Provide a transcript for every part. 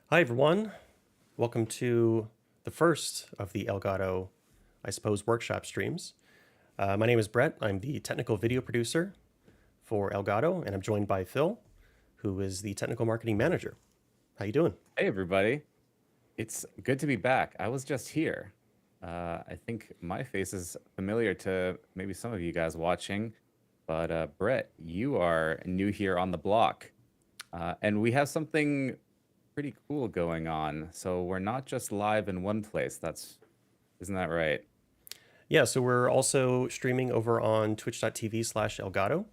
Hi, everyone. Welcome to the first of the Elgato, I suppose, workshop streams. My name is Brett. I'm the technical video producer for Elgato, and I'm joined by Phil, who is the technical marketing manager. How you doing? Hey, everybody. It's good to be back. I was just here. I think my face is familiar to maybe some of you guys watching, but Brett, you are new here on the block. And we have something pretty cool going on. So we're not just live in one place. Isn't that right? Yeah, so we're also streaming over on twitch.tv/Elgato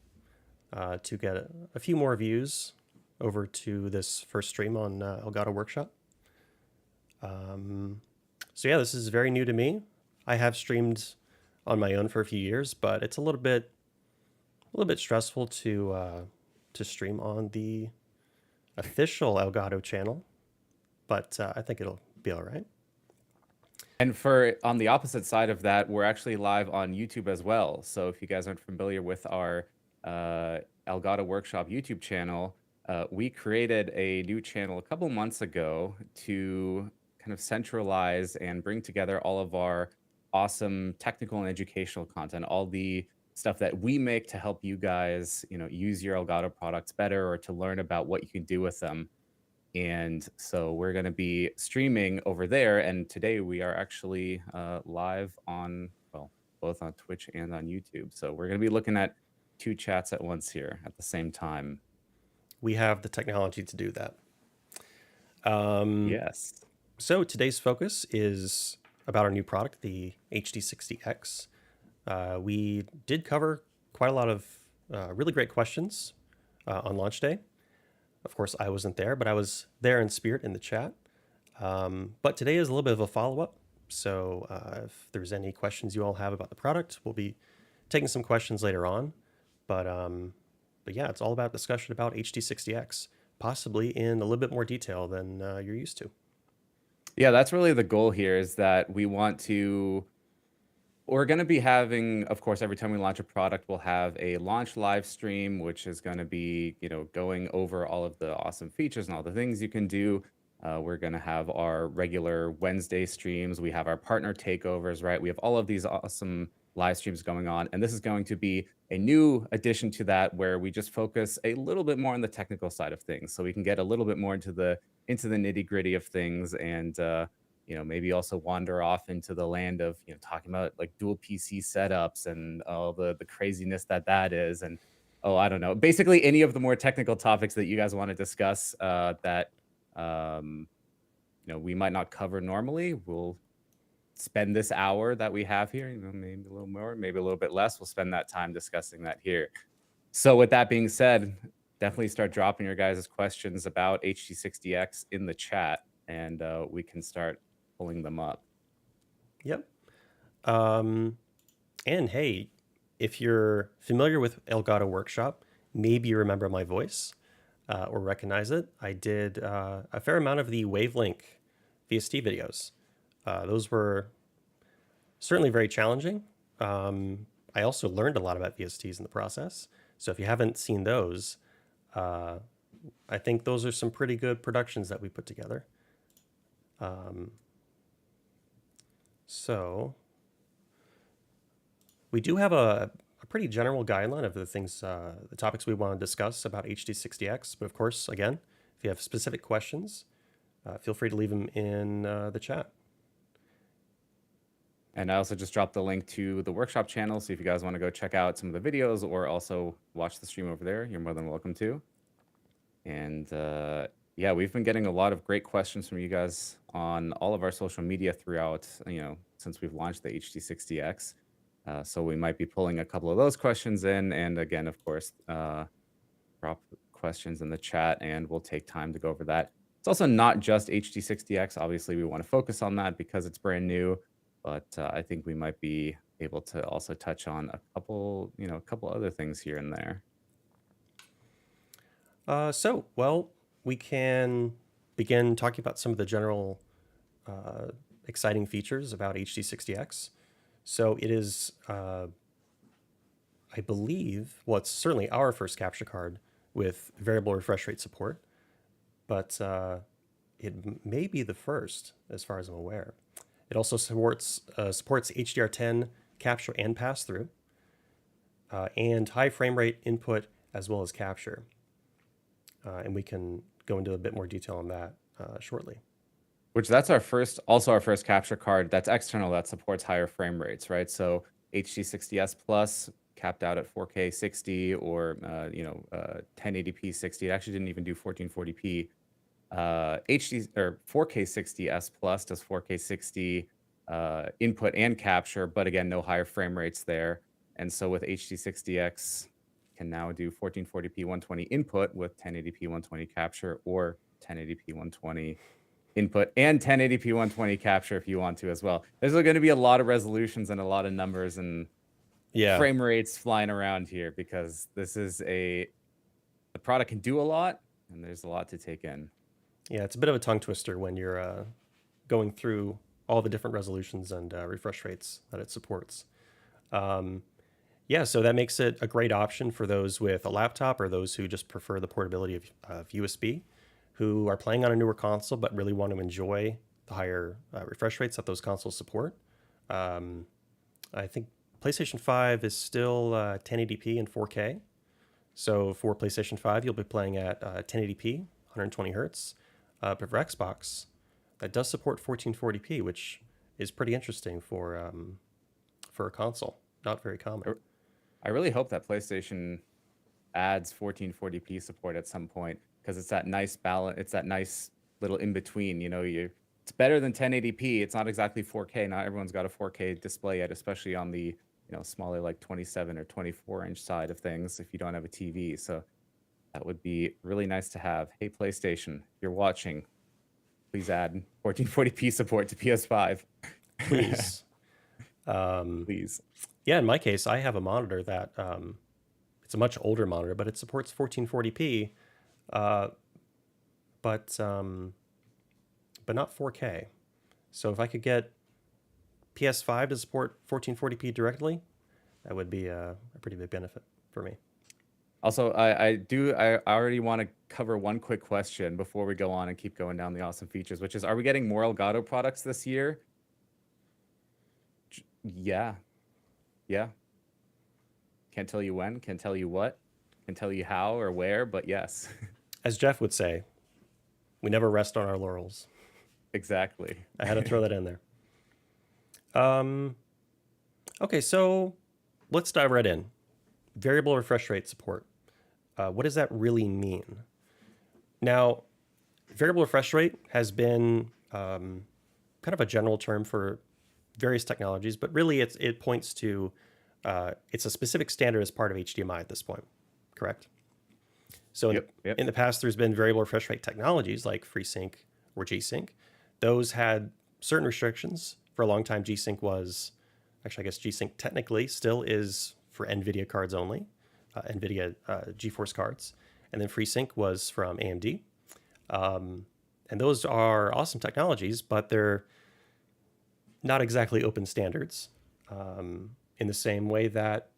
to get a few more views over to this first stream on Elgato Workshop. So yeah, this is very new to me. I have streamed on my own for a few years, but it's a little bit stressful to stream on the official Elgato channel, but I think it'll be all right. And for on the opposite side of that, we're actually live on YouTube as well. So if you guys aren't familiar with our Elgato Workshop YouTube channel, we created a new channel a couple months ago to kind of centralize and bring together all of our awesome technical and educational content, all the stuff that we make to help you guys, use your Elgato products better or to learn about what you can do with them. And so we're going to be streaming over there. And today we are actually live on, well, both on Twitch and on YouTube. So we're going to be looking at two chats at once here at the same time. We have the technology to do that. Yes. So today's focus is about our new product, the HD60X. We did cover quite a lot of really great questions on launch day. Of course, I wasn't there, but I was there in spirit in the chat. But today is a little bit of a follow-up. So if there's any questions you all have about the product, we'll be taking some questions later on. But yeah, it's all about discussion about HD60X, possibly in a little bit more detail than you're used to. Yeah, that's really the goal here is that we're going to be having, of course, every time we launch a product, we'll have a launch live stream, which is going to be, going over all of the awesome features and all the things you can do. We're going to have our regular Wednesday streams. We have our partner takeovers, right? We have all of these awesome live streams going on. And this is going to be a new addition to that where we just focus a little bit more on the technical side of things. So we can get a little bit more into the nitty gritty of things and, maybe also wander off into the land of, talking about like dual PC setups and all the craziness that is. And, oh, I don't know, basically any of the more technical topics that you guys want to discuss that, um, we might not cover normally. We'll spend this hour that we have here, maybe a little more, maybe a little bit less. We'll spend that time discussing that here. So with that being said, definitely start dropping your guys' questions about HD60X in the chat and we can start pulling them up. Yep. And hey, if you're familiar with Elgato Workshop, maybe you remember my voice or recognize it. I did a fair amount of the Wavelink VST videos. Those were certainly very challenging. I also learned a lot about VSTs in the process. So if you haven't seen those, I think those are some pretty good productions that we put together. So we do have a pretty general guideline of the things, the topics we want to discuss about HD60X. But of course, again, if you have specific questions, feel free to leave them in the chat. And I also just dropped the link to the workshop channel. So if you guys want to go check out some of the videos or also watch the stream over there, you're more than welcome to. And yeah, we've been getting a lot of great questions from you guys on all of our social media throughout, since we've launched the HD60X. So we might be pulling a couple of those questions in. And again, of course, drop questions in the chat and we'll take time to go over that. It's also not just HD60X. Obviously, we want to focus on that because it's brand new. But I think we might be able to also touch on a couple other things here and there. Well, we can begin talking about some of the general exciting features about HD60X. So it is, I believe, well, it's certainly our first capture card with variable refresh rate support, but may be the first, as far as I'm aware. It also supports HDR10 capture and pass through, and high frame rate input as well as capture. And we can go into a bit more detail on that shortly. Which that's our first capture card that's external that supports higher frame rates, right? So HD60S Plus capped out at 4K 60 or 1080p 60. It actually didn't even do 1440p. HD or 4K 60S Plus does 4K 60 input and capture, but again, no higher frame rates there. And so with HD60X, can now do 1440p 120 input with 1080p 120 capture, or 1080p 120 input and 1080p 120 capture if you want to as well. There's going to be a lot of resolutions and a lot of numbers and frame rates flying around here, because this is the product can do a lot and there's a lot to take in. Yeah, it's a bit of a tongue twister when you're going through all the different resolutions and refresh rates that it supports. Yeah, so that makes it a great option for those with a laptop or those who just prefer the portability of USB, who are playing on a newer console but really want to enjoy the higher refresh rates that those consoles support. I think PlayStation 5 is still 1080p and 4K. So for PlayStation 5, you'll be playing at 1080p, 120 hertz. But for Xbox, that does support 1440p, which is pretty interesting for a console. Not very common. I really hope that PlayStation adds 1440p support at some point, because it's that nice balance. It's that nice little in between. It's better than 1080p. It's not exactly 4K. Not everyone's got a 4K display yet, especially on the smaller, like 27 or 24-inch side of things if you don't have a TV. So that would be really nice to have. Hey, PlayStation, if you're watching, please add 1440p support to PS5. Please. Please. Yeah, in my case, I have a monitor that it's a much older monitor, but it supports 1440p, but not 4K. So if I could get PS5 to support 1440p directly, that would be a pretty big benefit for me. Also, I already want to cover one quick question before we go on and keep going down the awesome features, which is, are we getting more Elgato products this year? Yeah. Can't tell you when, can't tell you what, can't tell you how or where, but yes. As Jeff would say, we never rest on our laurels. Exactly. I had to throw that in there. Okay, so let's dive right in. Variable refresh rate support. What does that really mean? Now, variable refresh rate has been kind of a general term for various technologies, but really it points to it's a specific standard as part of HDMI at this point, correct? So in the past, there's been variable refresh rate technologies like FreeSync or G-Sync. Those had certain restrictions. For a long time, G-Sync was, actually, I guess G-Sync technically still is for NVIDIA cards only, NVIDIA GeForce cards. And then FreeSync was from AMD. And those are awesome technologies, but they're not exactly open standards in the same way that,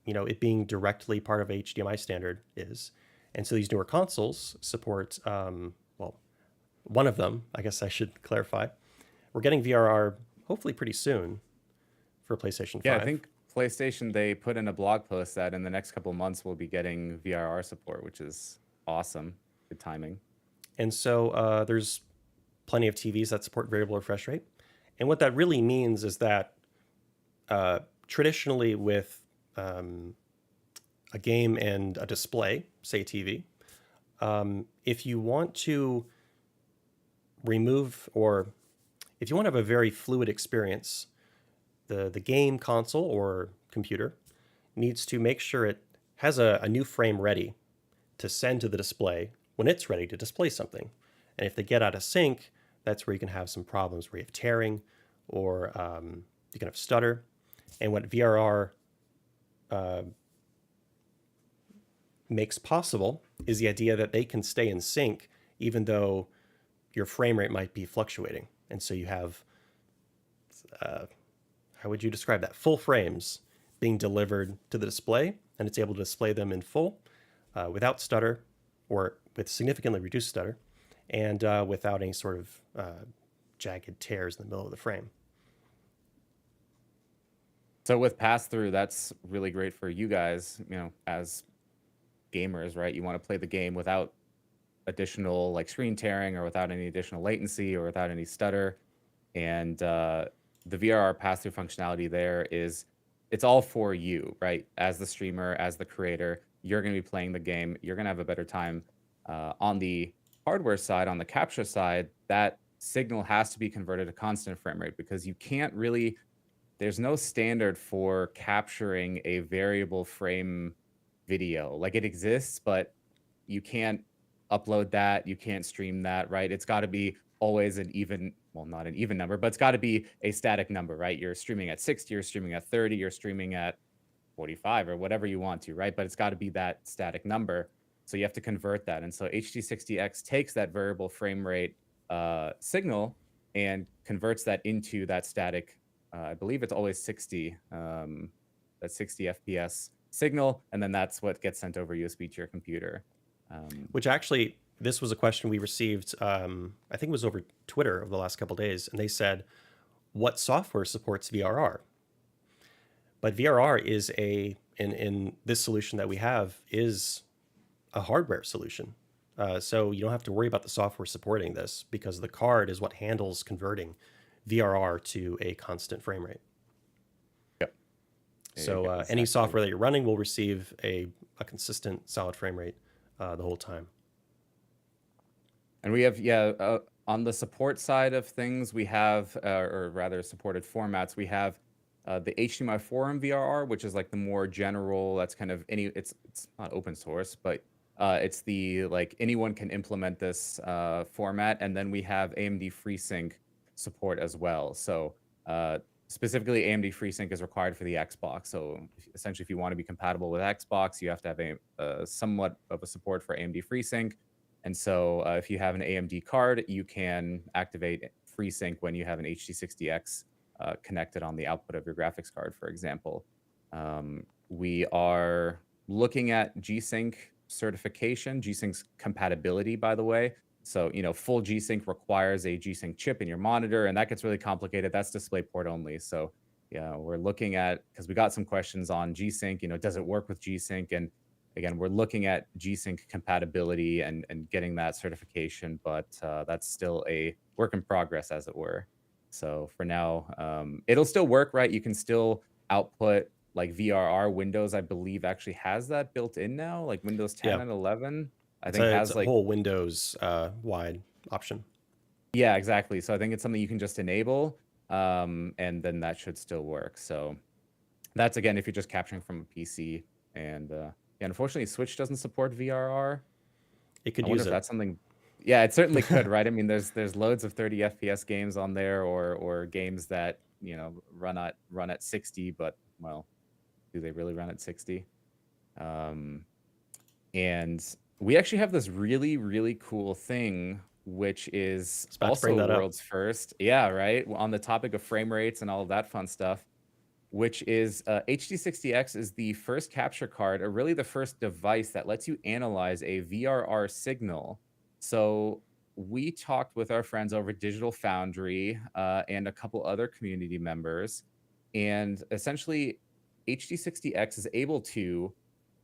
it being directly part of HDMI standard is. And so these newer consoles support, one of them, I guess I should clarify. We're getting VRR hopefully pretty soon for PlayStation 5. Yeah, I think PlayStation, they put in a blog post that in the next couple of months we'll be getting VRR support, which is awesome. Good timing. And so there's plenty of TVs that support variable refresh rate. And what that really means is that traditionally with a game and a display, say a TV, if you want to remove, or if you want to have a very fluid experience, the game console or computer needs to make sure it has a new frame ready to send to the display when it's ready to display something. And if they get out of sync, that's where you can have some problems where you have tearing, or you can have stutter. And what VRR makes possible is the idea that they can stay in sync even though your frame rate might be fluctuating. And so you have, how would you describe that? Full frames being delivered to the display, and it's able to display them in full without stutter or with significantly reduced stutter. and without any sort of jagged tears in the middle of the frame. So with pass-through, that's really great for you guys, as gamers, right? You want to play the game without additional like screen tearing or without any additional latency or without any stutter. And the VRR pass-through functionality there is it's all for you, right? As the streamer, as the creator, you're going to be playing the game. You're going to have a better time. On the hardware side, on the capture side, that signal has to be converted to constant frame rate because you can't really there's no standard for capturing a variable frame video. Like it exists, but you can't upload that, you can't stream that, right? It's got to be always an even, well, not an even number, but it's got to be a static number, right? You're streaming at 60, you're streaming at 30, you're streaming at 45 or whatever you want to, right? But it's got to be that static number. So you have to convert that. And so HD60X takes that variable frame rate signal and converts that into that static, I believe it's always 60, that 60 FPS signal. And then that's what gets sent over USB to your computer. Which actually, this was a question we received, I think it was over Twitter over the last couple of days, and they said, what software supports VRR? But VRR is in this solution that we have, is a hardware solution. So you don't have to worry about the software supporting this because the card is what handles converting VRR to a constant frame rate. Yep. So any software that you're running will receive a consistent solid frame rate the whole time. And we have, on the support side of things, we have, or rather supported formats, we have the Hdmi forum VRR, which is like the more general, that's kind of it's not open source, but it's the like anyone can implement this format. And then we have AMD FreeSync support as well. So specifically AMD FreeSync is required for the Xbox. So essentially, if you want to be compatible with Xbox, you have to have somewhat of a support for AMD FreeSync. And so if you have an AMD card, you can activate FreeSync when you have an HD60X connected on the output of your graphics card, for example. We are looking at G-Sync certification, G-Sync's compatibility, by the way. So, full G-Sync requires a G-Sync chip in your monitor, and that gets really complicated. That's DisplayPort only. So, yeah, we're looking at, because we got some questions on G-Sync, does it work with G-Sync? And again, we're looking at G-Sync compatibility and getting that certification, but that's still a work in progress, as it were. So for now, it'll still work, right? You can still output like VRR. Windows, I believe, actually has that built in now, like Windows 10 and 11. I think it's has a like whole Windows wide option. Yeah, exactly. So I think it's something you can just enable, and then that should still work. So that's, again, if you're just capturing from a PC. And unfortunately, Switch doesn't support VRR. It could I wonder use if it. that's something. Yeah, it certainly could, right? I mean, there's loads of 30 FPS games on there, or games that run at 60, but well, do they really run at 60? And we actually have this really, really cool thing, which is also world's first. Yeah, right. On the topic of frame rates and all of that fun stuff, which is HD60X is the first capture card, or really the first device that lets you analyze a VRR signal. So we talked with our friends over Digital Foundry and a couple other community members, and essentially HD60X is able to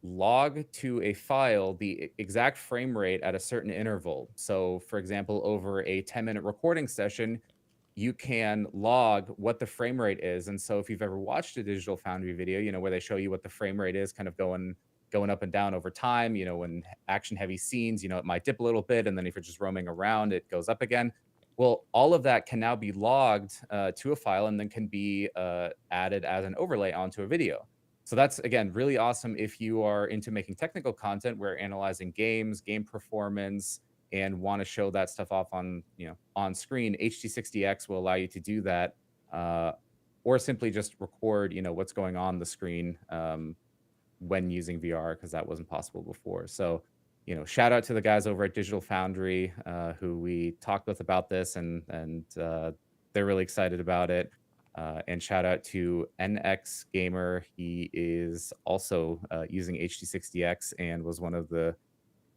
log to a file the exact frame rate at a certain interval. So for example, over a 10-minute recording session, you can log what the frame rate is. And so if you've ever watched a Digital Foundry video, where they show you what the frame rate is kind of going up and down over time, when action heavy scenes, it might dip a little bit. And then if you're just roaming around, it goes up again. Well, all of that can now be logged to a file and then can be added as an overlay onto a video. So that's, again, really awesome if you are into making technical content where analyzing games, game performance, and want to show that stuff off on screen. HD60X will allow you to do that, or simply just record what's going on the screen when using VR, because that wasn't possible before. So shout out to the guys over at Digital Foundry who we talked with about this, and they're really excited about it. And shout out to NX Gamer. He is also using HD60X and was one of the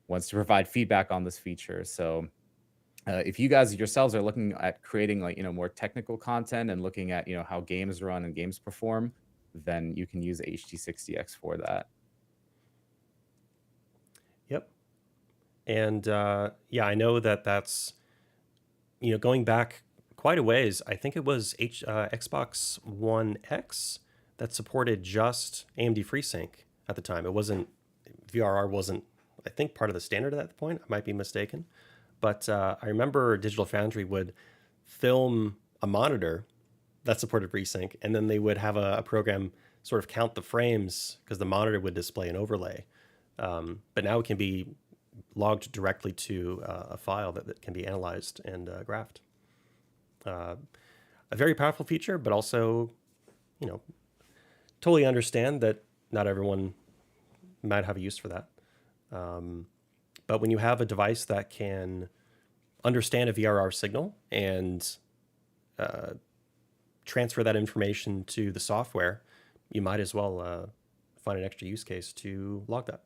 ones to provide feedback on this feature. So If you guys yourselves are looking at creating like, more technical content and looking at, how games run and games perform, then you can use HD60X for that. Yep. And yeah, I know that that's, going back quite a ways. I think it was Xbox One X that supported just AMD FreeSync at the time. It wasn't, VRR wasn't, I think, part of the standard at that point. I might be mistaken. But I remember Digital Foundry would film a monitor that supported FreeSync, and then they would have a program sort of count the frames because the monitor would display an overlay. But now it can be logged directly to a file that can be analyzed and graphed. A very powerful feature, but also, you know, totally understand that not everyone might have a use for that. But when you have a device that can understand a VRR signal and transfer that information to the software, you might as well find an extra use case to log that.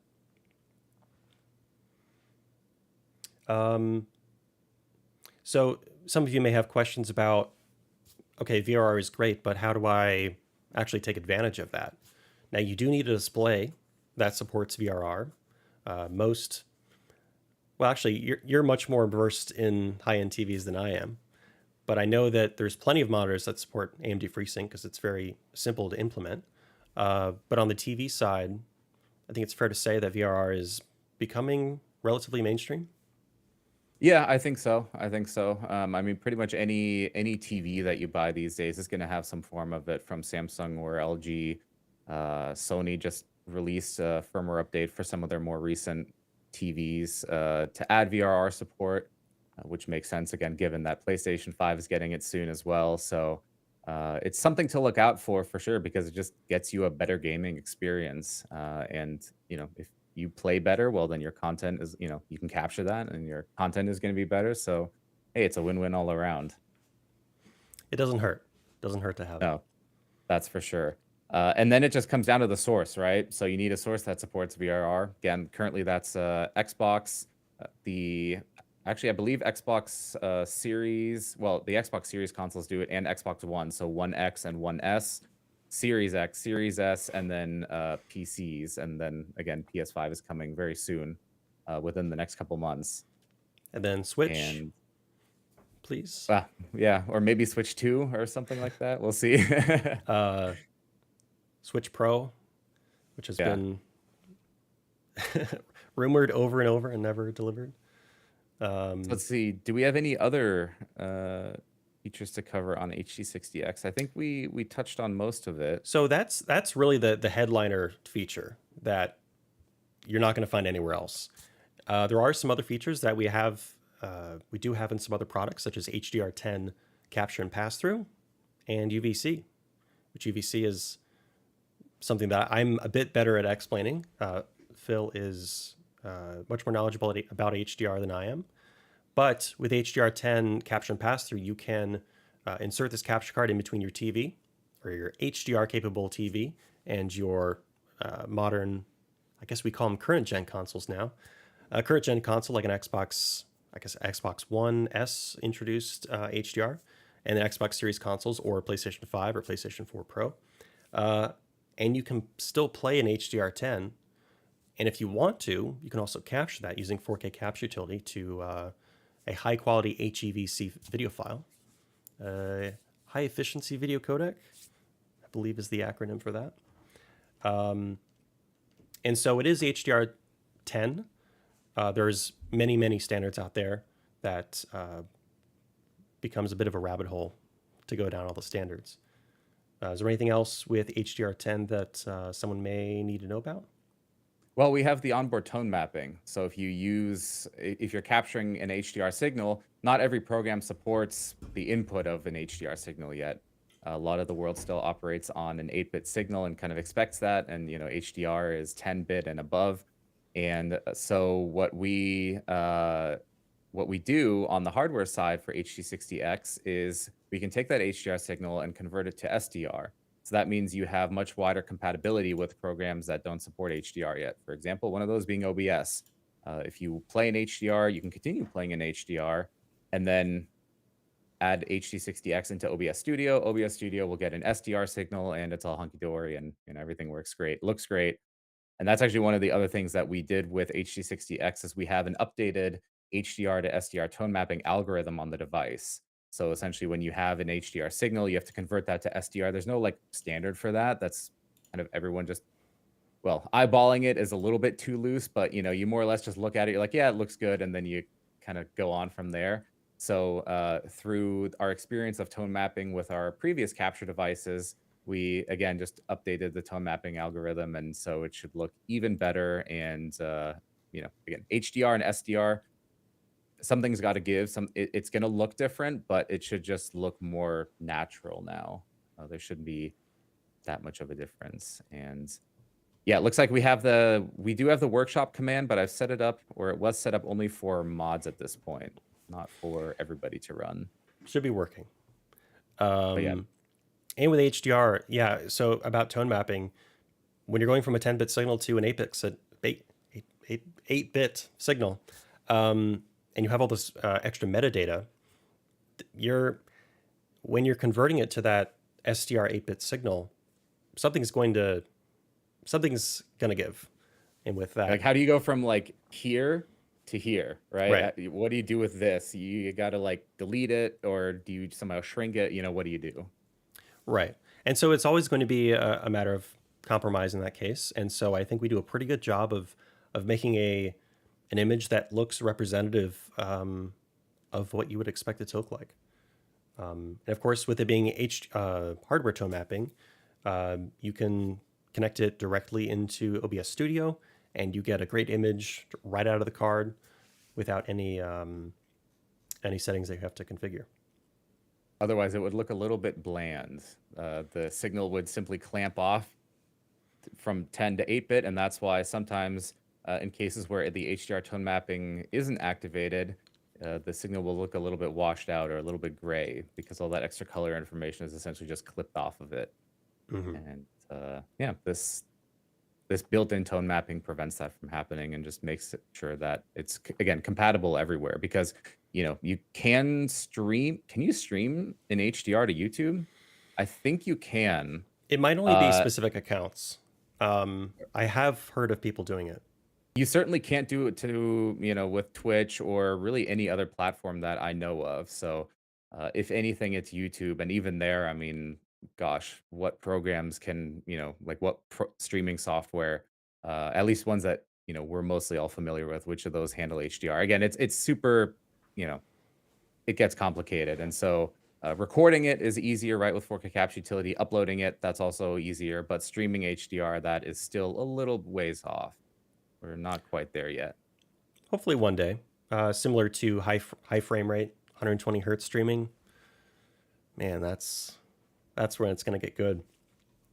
So some of you may have questions about, okay, VRR is great, but how do I actually take advantage of that? Now, you do need a display that supports VRR. Well, actually, you're much more versed in high-end TVs than I am, but I know that there's plenty of monitors that support AMD FreeSync because it's very simple to implement. But on the TV side, I think it's fair to say that VRR is becoming relatively mainstream. Yeah, I think so. I think so. I mean, pretty much any TV that you buy these days is going to have some form of it from Samsung or LG. Sony just released a firmware update for some of their more recent TVs to add VRR support, which makes sense again, given that PlayStation 5 is getting it soon as well. So it's something to look out for sure, because it just gets you a better gaming experience. And if you play better, well, then your content is, you can capture that and your content is going to be better. So, hey, it's a win-win all around. It doesn't hurt. Doesn't hurt to have it. No, that's for sure. And then it just comes down to the source, right? So you need a source that supports VRR. Again, currently that's Xbox. Actually, I believe Xbox Series. Well, the Xbox Series consoles do it, and Xbox One. So One X and One S, Series X, Series S, and then PCs. And then again, PS5 is coming very soon, within the next couple months. And then Switch, And please. yeah, or maybe Switch 2 or something like that. We'll see. Switch Pro, which has Yeah. been rumored over and over and never delivered. Let's see. Do we have any other features to cover on HD60X? I think we touched on most of it. So that's really the headliner feature that you're not going to find anywhere else. There are some other features that we do have in some other products, such as HDR10 capture and pass through, and UVC, which UVC is something that I'm a bit better at explaining. Phil is much more knowledgeable about HDR than I am. But with HDR10 capture and pass through, you can insert this capture card in between your TV or your HDR capable TV and your modern, I guess we call them current gen consoles now. A current gen console like an Xbox, I guess Xbox One S introduced HDR, and the Xbox Series consoles or PlayStation 5 or PlayStation 4 Pro. And you can still play in HDR10. And if you want to, you can also capture that using 4K capture utility to a high quality HEVC video file. High efficiency video codec, I believe is the acronym for that. And so it is HDR10. There's many standards out there that becomes a bit of a rabbit hole to go down all the standards. Is there anything else with HDR10 that someone may need to know about? Well, we have the onboard tone mapping. So if you're capturing an HDR signal, not every program supports the input of an HDR signal yet. A lot of the world still operates on an 8-bit signal and kind of expects that. And, HDR is 10-bit and above. And so what we do on the hardware side for HD60X is we can take that HDR signal and convert it to SDR. So that means you have much wider compatibility with programs that don't support HDR yet. For example, one of those being OBS. If you play in HDR, you can continue playing in HDR, and then add HD60X into OBS Studio. OBS Studio will get an SDR signal, and it's all hunky-dory, and everything works great, looks great. And that's actually one of the other things that we did with HD60X is we have an updated HDR to SDR tone mapping algorithm on the device. So essentially, when you have an HDR signal, you have to convert that to SDR. There's no like standard for that. That's kind of everyone just, well, eyeballing it is a little bit too loose, but you more or less just look at it. You're like, yeah, it looks good, and then you kind of go on from there. So through our experience of tone mapping with our previous capture devices, we again just updated the tone mapping algorithm, and so it should look even better. And again, HDR and SDR, something's got to give. It's going to look different, but it should just look more natural now. There shouldn't be that much of a difference. And yeah, it looks like we do have the workshop command, but I've set it up, or it was set up only for mods at this point, not for everybody to run. Should be working. But yeah, And with HDR, yeah. So about tone mapping, when you're going from a 10-bit signal to an 8-bit signal, and you have all this extra metadata, when you're converting it to that SDR 8-bit signal, something's gonna give. And with that, like how do you go from like here to here, right? Right. What do you do with this? You got to like delete it, or do you somehow shrink it? What do you do? right. And so it's always going to be a matter of compromise in that case. And so I think we do a pretty good job of making an image that looks representative of what you would expect it to look like. And of course, with it being hardware tone mapping, you can connect it directly into OBS Studio, and you get a great image right out of the card without any settings that you have to configure. Otherwise, it would look a little bit bland. The signal would simply clamp off from 10 to 8-bit, and that's why sometimes in cases where the HDR tone mapping isn't activated, the signal will look a little bit washed out or a little bit gray because all that extra color information is essentially just clipped off of it. Mm-hmm. And yeah, this built-in tone mapping prevents that from happening and just makes sure that it's, again, compatible everywhere. Because you can stream. Can you stream in HDR to YouTube? I think you can. It might only be specific accounts. I have heard of people doing it. You certainly can't do it to with Twitch or really any other platform that I know of. So if anything, it's YouTube, and even there, I mean, gosh, what programs can like what streaming software, at least ones that we're mostly all familiar with, which of those handle HDR? Again, it's super, it gets complicated, and so recording it is easier, right, with 4K capture utility. Uploading it, that's also easier, but streaming HDR, that is still a little ways off. We're not quite there yet. Hopefully one day, similar to high frame rate, 120 hertz streaming. Man, that's when it's going to get good.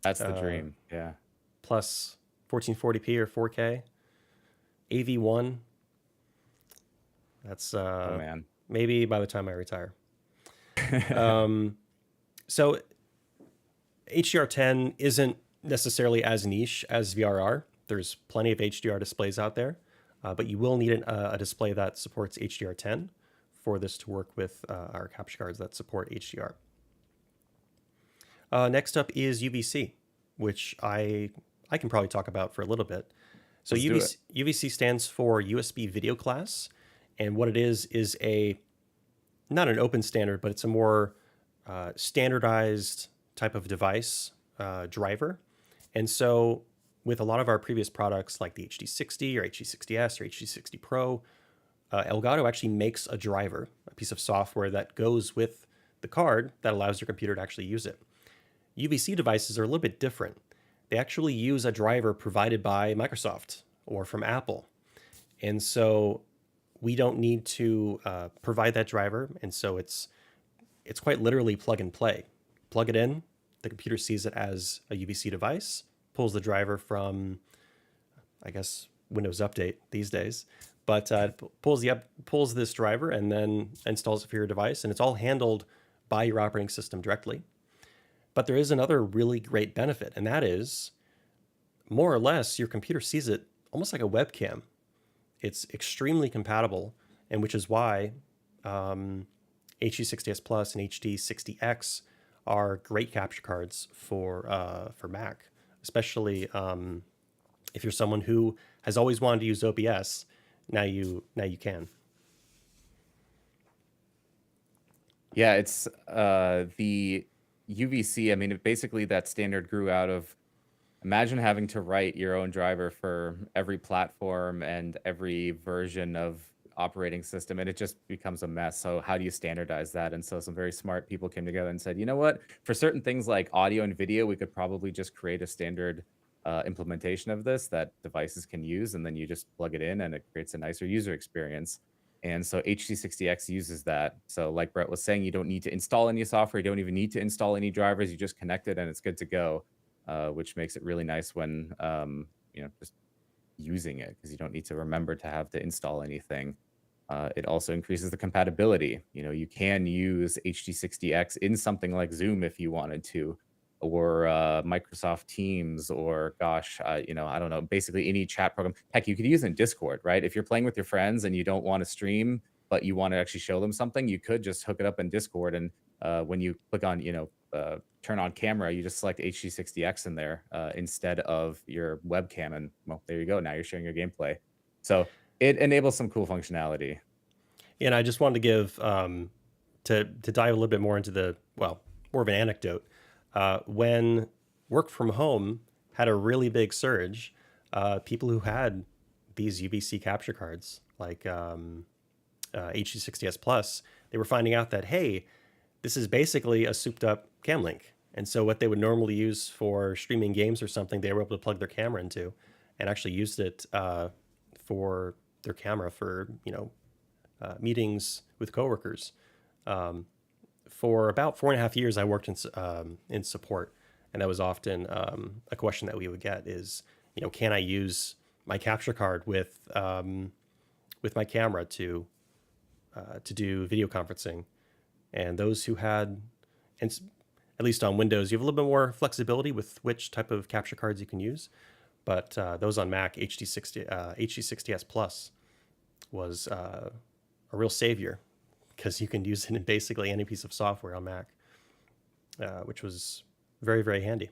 That's the dream. Yeah. Plus 1440p or 4K, AV1. That's Oh man. maybe by the time I retire. So HDR10 isn't necessarily as niche as VRR. There's plenty of HDR displays out there, but you will need a display that supports HDR10 for this to work with our capture cards that support HDR. Next up is UVC, which I can probably talk about for a little bit. So UVC stands for USB Video Class, and what it is not an open standard, but it's a more standardized type of device driver. And so with a lot of our previous products like the HD60 or HD60S or HD60 Pro, Elgato actually makes a driver, a piece of software that goes with the card that allows your computer to actually use it. UVC devices are a little bit different. They actually use a driver provided by Microsoft or from Apple. And so we don't need to provide that driver. And so it's quite literally plug and play. Plug it in, the computer sees it as a UVC device, pulls the driver from, I guess, Windows Update these days, but pulls this driver and then installs it for your device, and it's all handled by your operating system directly. But there is another really great benefit, and that is, more or less, your computer sees it almost like a webcam. It's extremely compatible, and which is why HD60s Plus and HD60X are great capture cards for Mac, especially if you're someone who has always wanted to use OBS. Now you can. Yeah, it's the UVC. I mean, basically that standard grew out of, imagine having to write your own driver for every platform and every version of operating system, and it just becomes a mess. So how do you standardize that? And so some very smart people came together and said, you know what? For certain things like audio and video, we could probably just create a standard implementation of this that devices can use, and then you just plug it in, and it creates a nicer user experience. And so HD60X uses that. So like Brett was saying, you don't need to install any software. You don't even need to install any drivers. You just connect it and it's good to go, which makes it really nice when, just using it, because you don't need to remember to have to install anything. It also increases the compatibility. You can use HD60X in something like Zoom if you wanted to, or Microsoft Teams, or gosh, I don't know, basically any chat program. Heck, you could use it in Discord, right? If you're playing with your friends and you don't want to stream, but you want to actually show them something, you could just hook it up in Discord. And when you click on, turn on camera, you just select HD60X in there instead of your webcam. And well, there you go. Now you're sharing your gameplay. So it enables some cool functionality. And I just wanted to give to dive a little bit more into more of an anecdote. When work from home had a really big surge, people who had these UVC capture cards like HD60s Plus, they were finding out that, hey, this is basically a souped up cam link. And so what they would normally use for streaming games or something, they were able to plug their camera into and actually used it for their camera for, meetings with coworkers. For about 4.5 years, I worked in support, and that was often a question that we would get is, can I use my capture card with my camera to do video conferencing? And those who had, and at least on Windows, you have a little bit more flexibility with which type of capture cards you can use. But those on Mac, HD60s Plus was a real savior, because you can use it in basically any piece of software on Mac, which was very, very handy.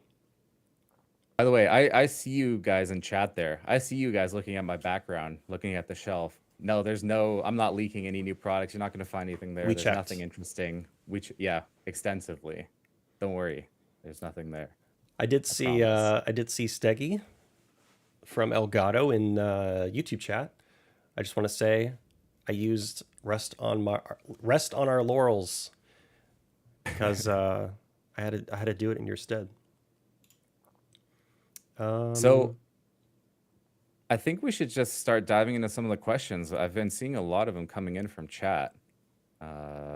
By the way, I see you guys in chat there. I see you guys looking at my background, looking at the shelf. No, I'm not leaking any new products. You're not going to find anything there. We There's checked. nothing interesting. Extensively. Don't worry. There's nothing there. I did see Steggy from Elgato in YouTube chat. I just want to say I used rest on our laurels, because I had to do it in your stead. So I think we should just start diving into some of the questions. I've been seeing a lot of them coming in from chat.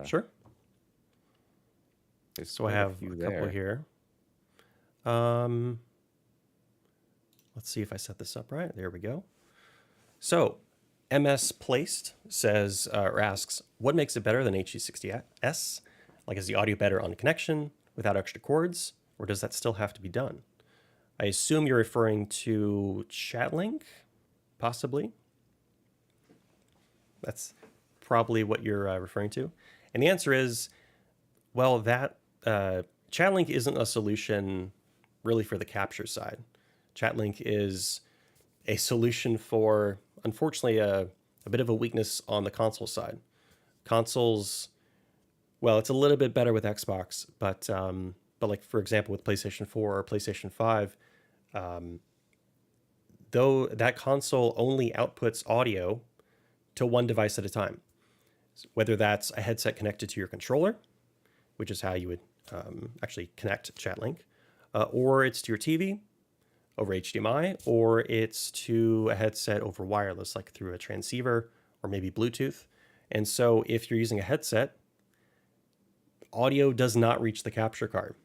Sure. So I have a couple here. Let's see if I set this up right. There we go. So MS Placed says or asks, what makes it better than HD60S? Like, is the audio better on connection without extra cords, or does that still have to be done? I assume you're referring to ChatLink, possibly. That's probably what you're referring to. And the answer is, well, that ChatLink isn't a solution really for the capture side. ChatLink is a solution for, unfortunately, a bit of a weakness on the console side. Consoles, well, it's a little bit better with Xbox, but like, for example, with PlayStation 4 or PlayStation 5, though that console only outputs audio to one device at a time, whether that's a headset connected to your controller, which is how you would actually connect ChatLink, or it's to your TV over HDMI, or it's to a headset over wireless, like through a transceiver or maybe Bluetooth. And so if you're using a headset, audio does not reach the capture card.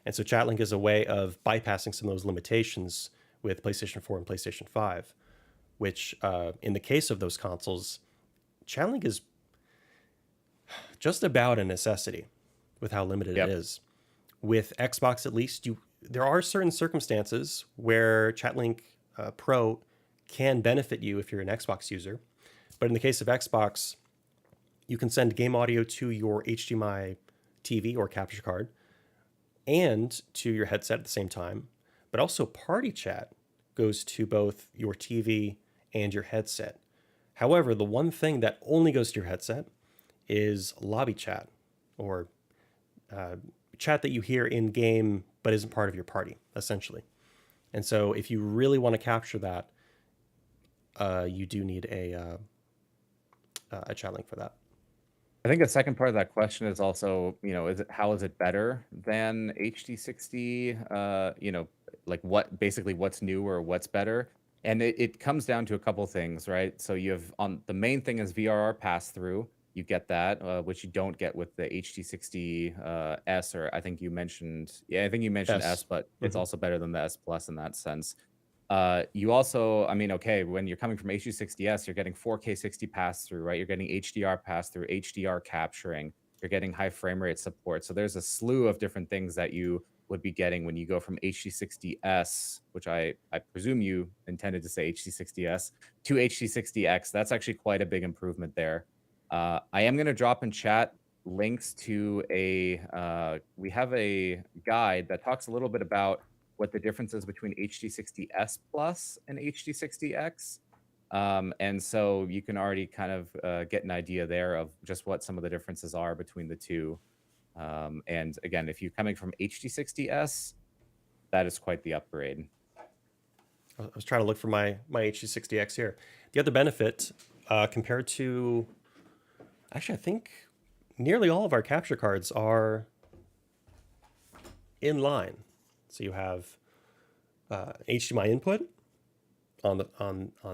And so ChatLink is a way of bypassing some of those limitations with PlayStation 4 and PlayStation 5, which in the case of those consoles, ChatLink is just about a necessity with how limited it is. With Xbox, at least, there are certain circumstances where ChatLink Pro can benefit you if you're an Xbox user. But in the case of Xbox, you can send game audio to your HDMI TV or capture card and to your headset at the same time. But also, party chat goes to both your TV and your headset. However, the one thing that only goes to your headset is lobby chat, or chat that you hear in game but isn't part of your party, essentially. And so, if you really want to capture that, you do need a chat link for that. I think the second part of that question is also, how is it better than HD60? Like basically what's new or what's better? And it comes down to a couple things, right? So you have the main thing is VRR pass through. You get that, which you don't get with the HD60 S, or I think you mentioned, S, but it's also better than the S Plus in that sense. You also, okay, when you're coming from HD60S, you're getting 4K 60 pass through, right? You're getting HDR pass through, HDR capturing, you're getting high frame rate support. So there's a slew of different things that you would be getting when you go from HD60S, which I presume you intended to say HD60S, to HD60X. That's actually quite a big improvement there. I am going to drop in chat links to we have a guide that talks a little bit about what the difference is between HD60S Plus and HD60X. And so you can already kind of get an idea there of just what some of the differences are between the two. And again, if you're coming from HD60S, that is quite the upgrade. I was trying to look for my HD60X here. The other benefit, compared to, actually, I think nearly all of our capture cards are in line. So you have HDMI input on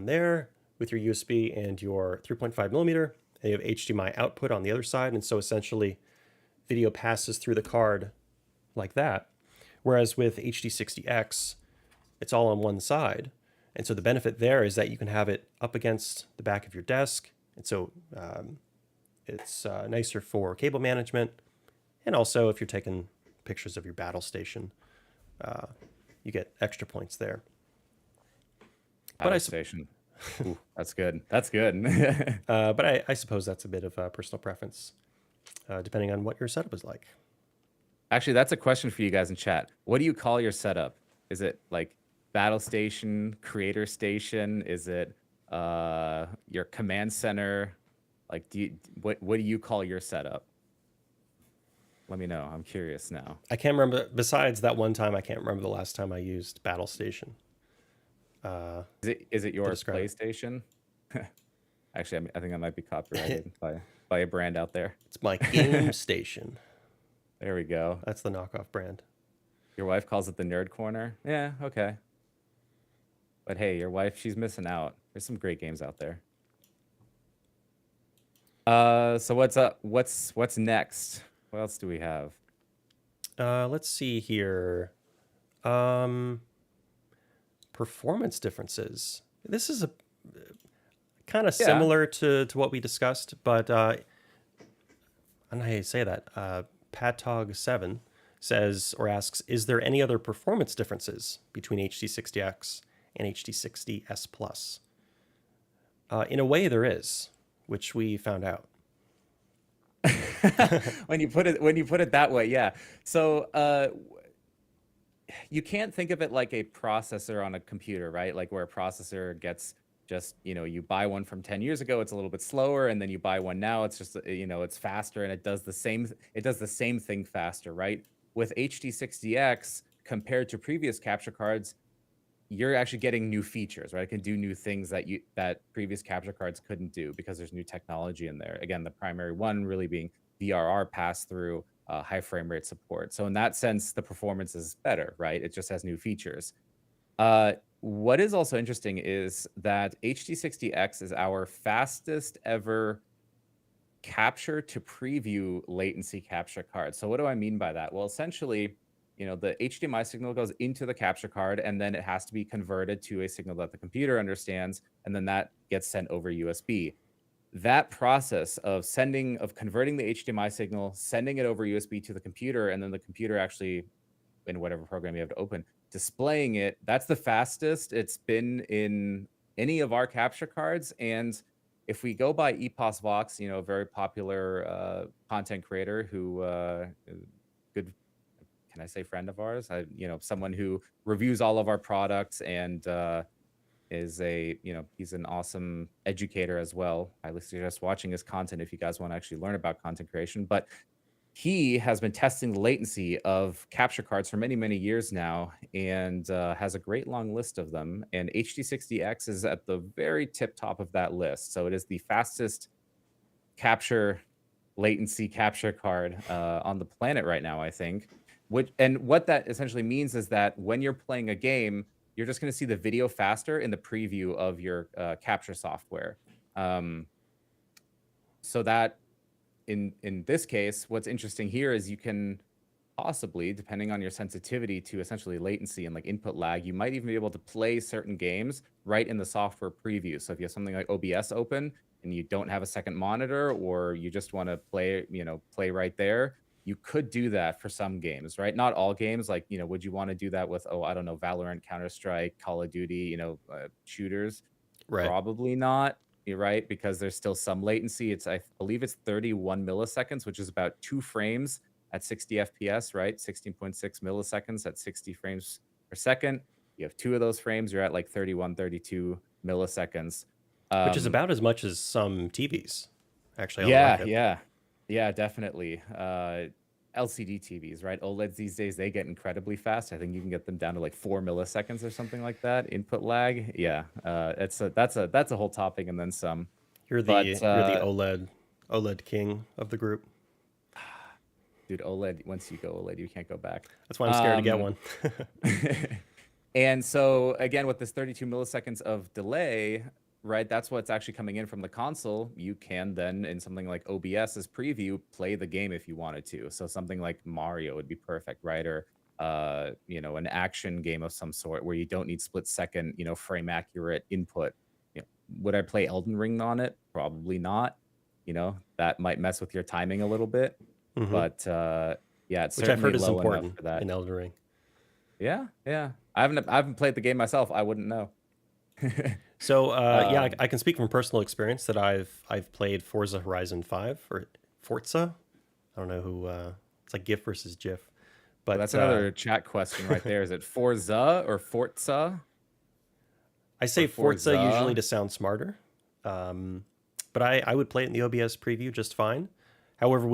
there with your USB and your 3.5 millimeter, and you have HDMI output on the other side. And so essentially, video passes through the card like that. Whereas with HD60X, it's all on one side. And so the benefit there is that you can have it up against the back of your desk. And so it's nicer for cable management. And also, if you're taking pictures of your battle station, you get extra points there. Battle station. Ooh, that's good. That's good. But I suppose that's a bit of a personal preference, depending on what your setup is like. Actually, that's a question for you guys in chat. What do you call your setup? Is it like battle station, creator station? Is it your command center? Like, what do you call your setup? Let me know. I'm curious now. I can't remember. Besides that one time, I can't remember the last time I used Battle Station. Is it your PlayStation? Actually, I think I might be copyrighted by a brand out there. It's my Game Station. There we go. That's the knockoff brand. Your wife calls it the Nerd Corner. Yeah, okay. But hey, your wife, she's missing out. There's some great games out there. So what's up? What's next? What else do we have? Let's see here. Performance differences. This is a kind of similar to what we discussed, but I don't know how you say that. Patog7 says or asks, is there any other performance differences between HD60X and HD60S Plus? In a way, there is, which we found out. when you put it that way, yeah. So you can't think of it like a processor on a computer, right? Like where a processor gets just, you buy one from 10 years ago, it's a little bit slower, and then you buy one now, it's just, it's faster, and it does the same thing faster, right? With HD60X, compared to previous capture cards, you're actually getting new features, right? It can do new things that previous capture cards couldn't do because there's new technology in there. Again, the primary one really being VRR pass-through, high frame rate support. So in that sense, the performance is better, right? It just has new features. What is also interesting is that HD60X is our fastest ever capture to preview latency capture card. So what do I mean by that? Well, essentially, the HDMI signal goes into the capture card, and then it has to be converted to a signal that the computer understands, and then that gets sent over USB. That process of converting the HDMI signal, sending it over USB to the computer, and then the computer actually, in whatever program you have to open, displaying it, that's the fastest it's been in any of our capture cards. And if we go by ePosvox, a very popular content creator who good, can I say friend of ours? Someone who reviews all of our products and is he's an awesome educator as well. I suggest watching his content if you guys want to actually learn about content creation. But he has been testing the latency of capture cards for many, many years now and has a great long list of them. And HD60X is at the very tip top of that list. So it is the fastest capture latency capture card on the planet right now, I think. What that essentially means is that when you're playing a game, you're just going to see the video faster in the preview of your capture software. Um, so that in this case, what's interesting here is you can possibly, depending on your sensitivity to essentially latency and like input lag, you might even be able to play certain games right in the software preview. So if you have something like OBS open and you don't have a second monitor, or you just want to play right there, you could do that for some games, right? Not all games. Like, would you want to do that with, oh, I don't know, Valorant, Counter-Strike, Call of Duty, shooters? Right. Probably not. You're right, because there's still some latency. I believe it's 31 milliseconds, which is about 2 frames at 60 FPS, right? 16.6 milliseconds at 60 frames per second. You have two of those frames, you're at like 31, 32 milliseconds. Which is Um, about as much as some TVs actually on the yeah, market. yeah, yeah, definitely. LCD TVs, right? OLEDs these days, they get incredibly fast. I think you can get them down to like 4 milliseconds or something like that. Input lag. Yeah, that's a whole topic and then some. But You're the OLED king of the group. dude, OLED, once you go OLED, you can't go back. That's why I'm scared to get Um, one. and so again, with this 32 milliseconds of delay, right? That's what's actually coming in from the console. You can then, in something like OBS's preview, play the game if you wanted to. So something like Mario would be perfect, right? Or an action game of some sort where you don't need split second, frame accurate input. Would I play Elden Ring on it? Probably not. That might mess with your timing a little bit. Hmm. But yeah, it's Which I've certainly heard is low enough important for that. in Elden Ring. Yeah, yeah. I haven't played the game myself. I wouldn't know. So yeah, Um, I can speak from personal experience that I've played Forza Horizon 5 or Forza. I don't know who. It's like GIF versus GIF, well, but that's another chat question right there. Is it Forza or Forza I or say Forza usually Forza? to sound smarter. Um, but I would play it in the OBS preview just fine. However,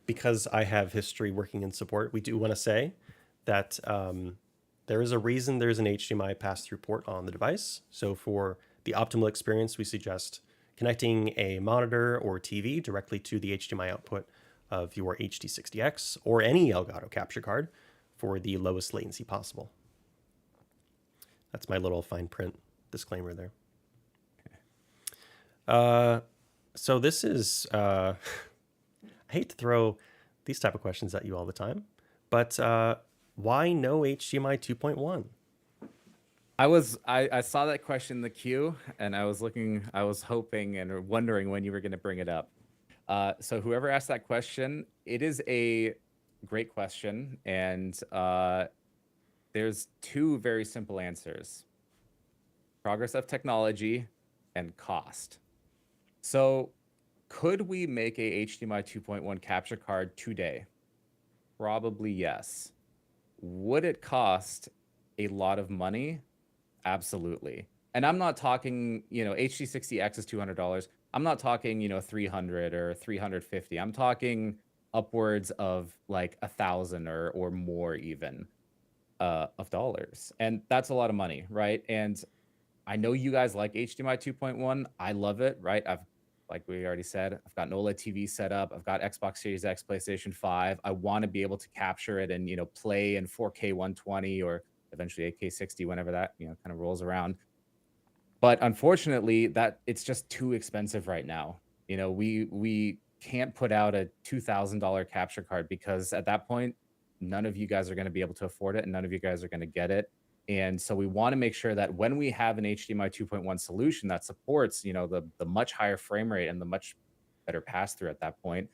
because I have history working in support, we do want to say that there is a reason there's an HDMI pass-through port on the device. So for the optimal experience, we suggest connecting a monitor or TV directly to the HDMI output of your HD60X or any Elgato capture card for the lowest latency possible. That's my little fine print disclaimer there. So this is I hate to throw these type of questions at you all the time, but why no HDMI 2.1? I saw that question in the queue, and I was hoping and wondering when you were going to bring it up. So whoever asked that question, it is a great question, and there's two very simple answers: progress of technology and cost. So, could we make a HDMI 2.1 capture card today? Probably yes. Would it cost a lot of money? Absolutely. And I'm not talking, HD60X is $200. I'm not talking, 300 or 350. I'm talking upwards of like 1,000 or more even of dollars. And that's a lot of money, right? And I know you guys like HDMI 2.1. I love it, right? Like we already said, I've got an OLED TV set up. I've got Xbox Series X, PlayStation 5. I want to be able to capture it and, play in 4K 120 or eventually 8K 60 whenever that, kind of rolls around. But unfortunately, that it's just too expensive right now. We can't put out a $2,000 capture card because at that point, none of you guys are going to be able to afford it and none of you guys are going to get it. And so we want to make sure that when we have an HDMI 2.1 solution that supports, the much higher frame rate and the much better pass through at that point,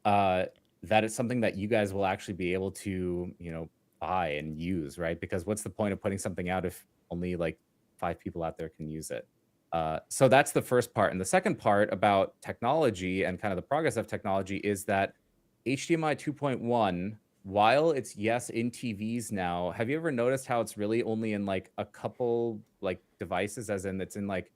uh, that is something that you guys will actually be able to, buy and use, right? Because what's the point of putting something out if only like 5 people out there can use it? So that's the first part. And the second part about technology and kind of the progress of technology is that HDMI 2.1, while it's yes in TVs now, have you ever noticed how it's really only in like a couple like devices, as in it's in like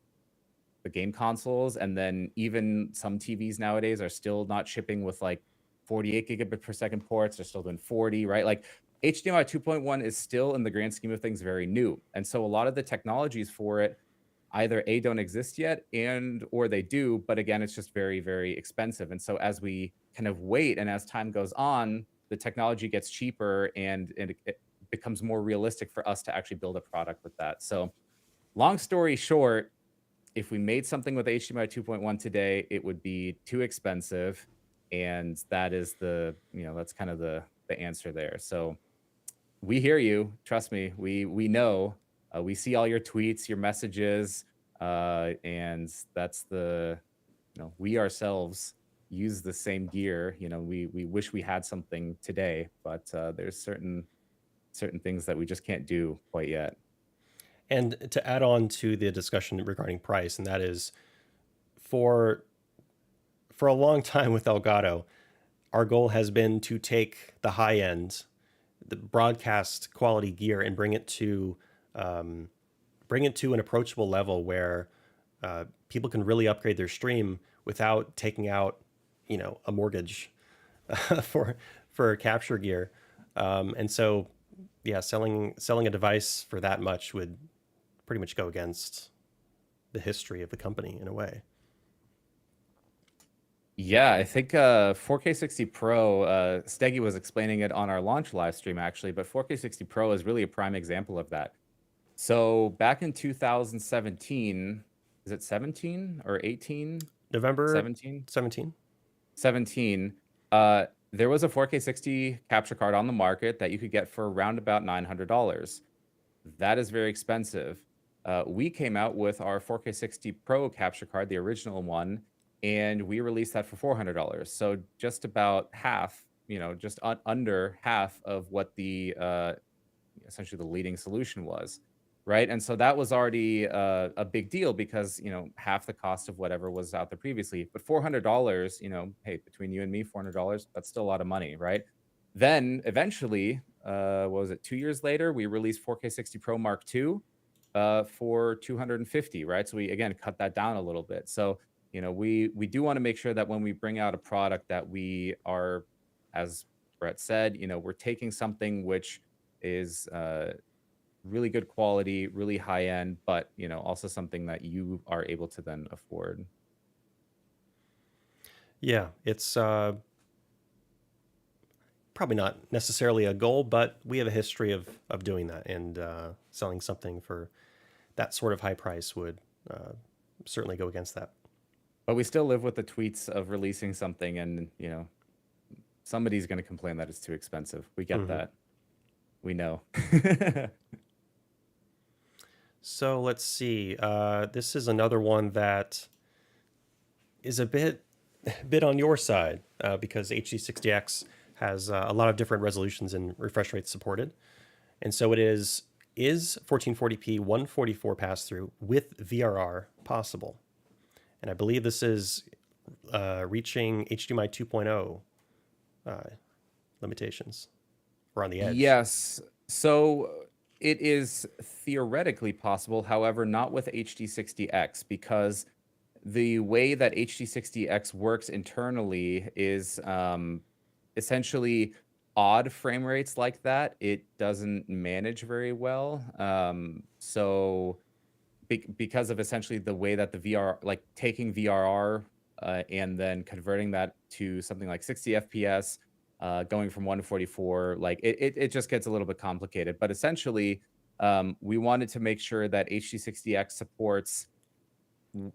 the game consoles, and then even some TVs nowadays are still not shipping with like 48 gigabit per second ports. They're still doing 40, right? Like HDMI 2.1 is still in the grand scheme of things very new. And so a lot of the technologies for it either A, don't exist yet, and or they do, but again, it's just very, very expensive. And so as we kind of wait and as time goes on, the technology gets cheaper and it becomes more realistic for us to actually build a product with that. So long story short, if we made something with HDMI 2.1 today, it would be too expensive. And that is that's kind of the answer there. So we hear you. Trust me. We know. We see all your tweets, your messages, and that's we ourselves use the same gear. We wish we had something today, but there's certain things that we just can't do quite yet. And to add on to the discussion regarding price, and that is for a long time with Elgato, our goal has been to take the high end, the broadcast quality gear, and bring it to an approachable level where people can really upgrade their stream without taking out, a mortgage for capture gear. And so, yeah, selling a device for that much would pretty much go against the history of the company in a way. Yeah, I think 4K 60 Pro, Steggy was explaining it on our launch live stream actually, but 4K 60 Pro is really a prime example of that. So back in 2017, is it 17 or 18? November 17? 17. 17. There was a 4K 60 capture card on the market that you could get for around about $900. That is very expensive. We came out with our 4K 60 Pro capture card, the original one, and we released that for $400. So just about half, just under half of what the essentially the leading solution was, right? And so that was already a big deal because half the cost of whatever was out there previously. But $400, hey, between you and me, $400, that's still a lot of money, right? Then eventually, what was it? 2 years later, we released 4K 60 Pro Mark II for 250, right? So we again cut that down a little bit. So we do want to make sure that when we bring out a product that we are, as Brett said, we're taking something which is really good quality, really high end, but also something that you are able to then afford. Yeah, it's probably not necessarily a goal, but we have a history of doing that, and selling something for that sort of high price would certainly go against that. But we still live with the tweets of releasing something, and somebody's going to complain that it's too expensive. We get that. We know. So let's see. This is another one that is a bit on your side because HD60X has a lot of different resolutions and refresh rates supported. And so it is 1440p 144 pass-through with VRR possible? And I believe this is reaching HDMI 2.0 limitations. We're on the edge. Yes. So it is theoretically possible, however, not with HD60X, because the way that HD60X works internally is essentially odd frame rates like that. It doesn't manage very well. So because of essentially the way that the VR, like taking VRR and then converting that to something like 60 FPS, going from 144, like it just gets a little bit complicated. But essentially, we wanted to make sure that HD60X supports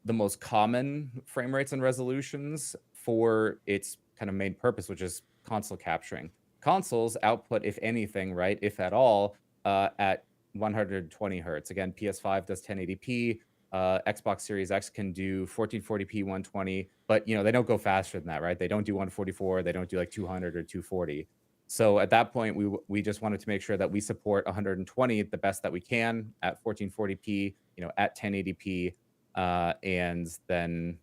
the most common frame rates and resolutions for its kind of main purpose, which is console capturing. Consoles output, if anything, right, if at all, at 120 hertz. Again, PS5 does 1080p. Xbox Series X can do 1440p 120, but they don't go faster than that, right? They don't do 144. They don't do like 200 or 240. So at that point, we just wanted to make sure that we support 120 the best that we can at 1440p, at 1080p. And then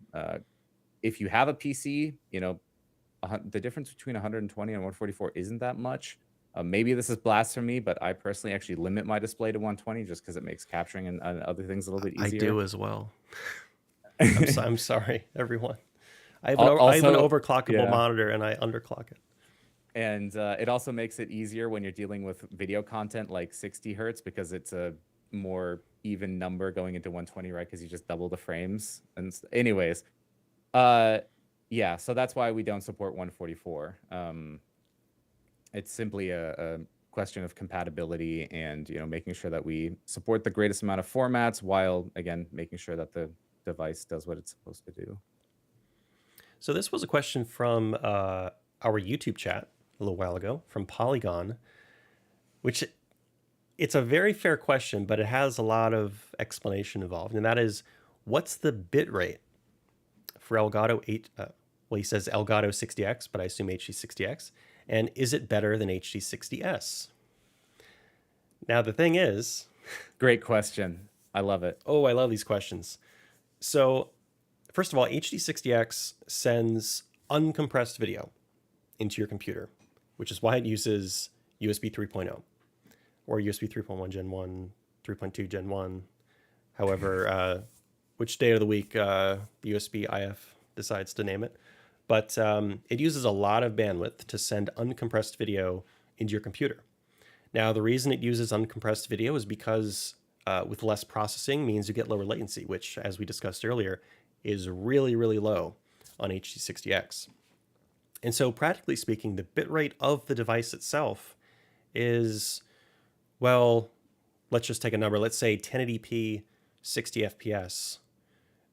if you have a PC, the difference between 120 and 144 isn't that much. Maybe this is blasphemy, but I personally actually limit my display to 120 just because it makes capturing and other things a little bit I easier. do as well. I'm sorry, everyone. I have an Also, overclockable yeah. monitor and I underclock it. And it also makes it easier when you're dealing with video content like 60 hertz because it's a more even number going into 120, right? Because you just double the frames. Anyways, uh, yeah, so that's why we don't support 144. It's simply a question of compatibility and making sure that we support the greatest amount of formats while again making sure that the device does what it's supposed to do. So this was a question from our YouTube chat a little while ago from Polygon, which it's a very fair question, but it has a lot of explanation involved, and that is, what's the bit rate for Elgato 8? Well, he says Elgato 60X, but I assume HD60X, and is it better than HD60S? Now the thing is, Great question. I love it. oh, I love these questions. So, first of all, HD60X sends uncompressed video into your computer, which is why it uses USB 3.0 or USB 3.1 Gen 1, 3.2 Gen 1, however, which day of the week the USB IF decides to name it. But it uses a lot of bandwidth to send uncompressed video into your computer. Now, the reason it uses uncompressed video is because with less processing means you get lower latency, which, as we discussed earlier, is really, really low on HD60X. And so, practically speaking, the bitrate of the device itself is, well, let's just take a number. Let's say 1080p 60 FPS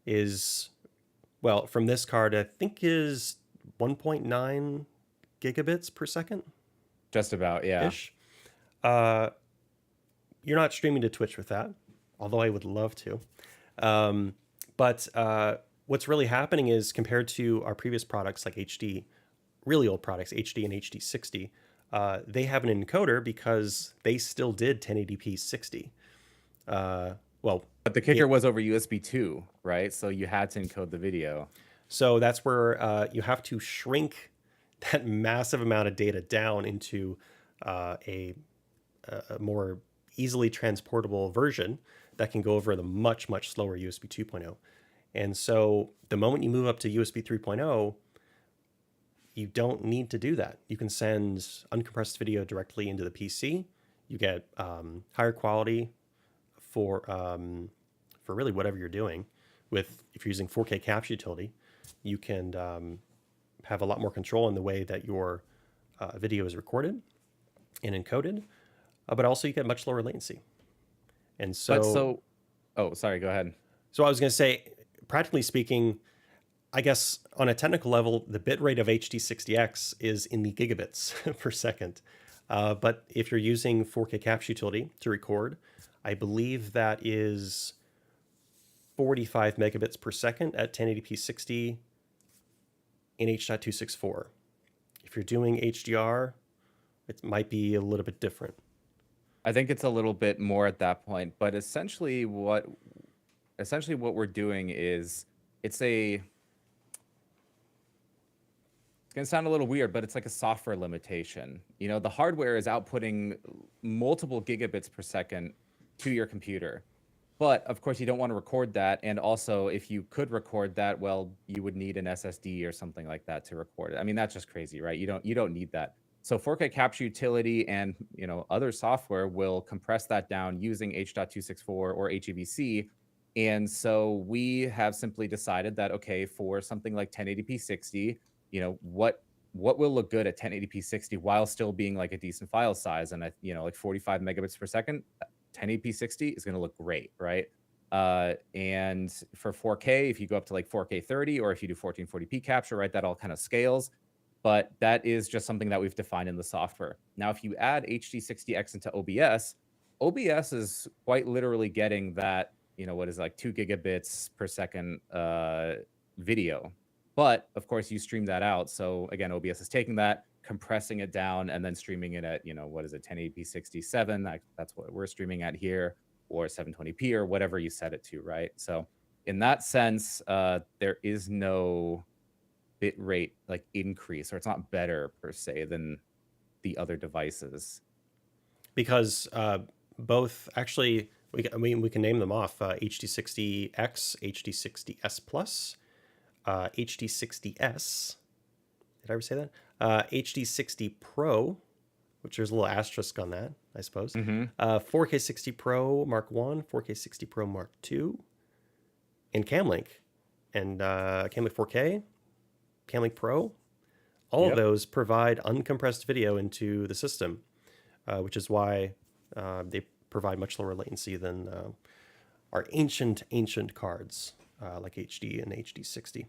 is, well, from this card, I think is 1.9 gigabits per second. Just about, yeah. Ish. You're not streaming to Twitch with that, although I would love to. But what's really happening is, compared to our previous products like HD, really old products, HD and HD60, they have an encoder because they still did 1080p 60. Well, but the kicker was over USB 2, right? So you had to encode the video. So that's where you have to shrink that massive amount of data down into a more easily transportable version that can go over the much, much slower USB 2.0. And so the moment you move up to USB 3.0, you don't need to do that. You can send uncompressed video directly into the PC. You get higher quality for really whatever you're doing. If you're using 4K capture utility, you can have a lot more control in the way that your video is recorded and encoded, but also you get much lower latency. And so, oh, sorry, go ahead. So I was going to say, practically speaking, I guess on a technical level, the bitrate of HD60X is in the gigabits per second. But if you're using 4K capture utility to record, I believe that is 45 megabits per second at 1080p 60 in H.264. If you're doing HDR, it might be a little bit different. I think it's a little bit more at that point, but essentially what we're doing is it's going to sound a little weird, but it's like a software limitation. The hardware is outputting multiple gigabits per second to your computer. But of course you don't want to record that. And also if you could record that, well, you would need an SSD or something like that to record it. I mean, that's just crazy, right? You don't need that. So 4K capture utility and other software will compress that down using H.264 or HEVC. And so we have simply decided that, okay, for something like 1080p 60, what will look good at 1080p 60 while still being like a decent file size, and like 45 megabits per second, 1080p 60 is going to look great, right? And for 4K, if you go up to like 4K 30, or if you do 1440p capture, right, that all kind of scales. But that is just something that we've defined in the software. Now, if you add HD60X into OBS is quite literally getting that, what is like 2 gigabits per second video. But of course, you stream that out. So again, OBS is taking that, compressing it down, and then streaming it at, what is it, 1080p 67. That's what we're streaming at here, or 720p, or whatever you set it to, right? So in that sense, there is no bit rate like increase, or it's not better per se than the other devices. Because both actually, we can name them off: HD60X, HD60S Plus, HD60S. Did I ever say that? HD60 Pro, which there's a little asterisk on that, I suppose. Mm-hmm. 4K 60 Pro Mark 1, 4K 60 Pro Mark 2, and Camlink. And Camlink 4K, Camlink Pro, all of Yep. those provide uncompressed video into the system, which is why they provide much lower latency than our ancient cards like HD and HD60.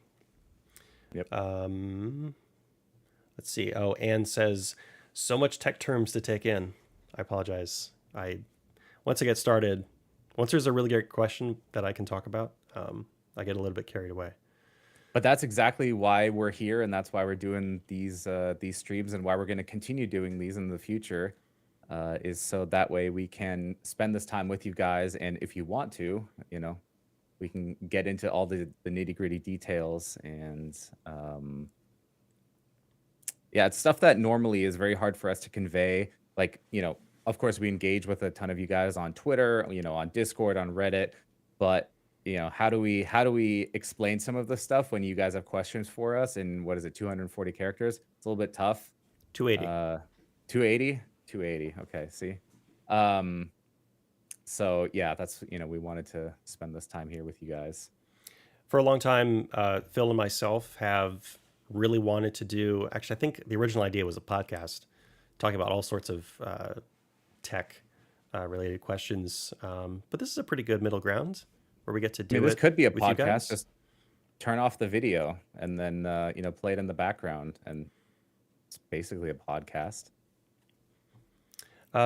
Yep. Let's see. Oh, Anne says, so much tech terms to take in. I apologize. Once I get started, once there's a really great question that I can talk about, I get a little bit carried away. But that's exactly why we're here, and that's why we're doing these streams, and why we're going to continue doing these in the future, is so that way we can spend this time with you guys. And if you want to, we can get into all the nitty gritty details. And yeah, it's stuff that normally is very hard for us to convey. Like, of course, we engage with a ton of you guys on Twitter, on Discord, on Reddit, but how do we explain some of this stuff when you guys have questions for us in, what is it, 240 characters? It's a little bit tough. 280. 280. Okay, see. So yeah, that's, we wanted to spend this time here with you guys. For a long time, Phil and myself have really wanted to do, actually, I think the original idea was a podcast talking about all sorts of tech related questions. But this is a pretty good middle ground where we get to do this it. could be a with you guys. podcast. Just turn off the video and then play it in the background, and it's basically a podcast.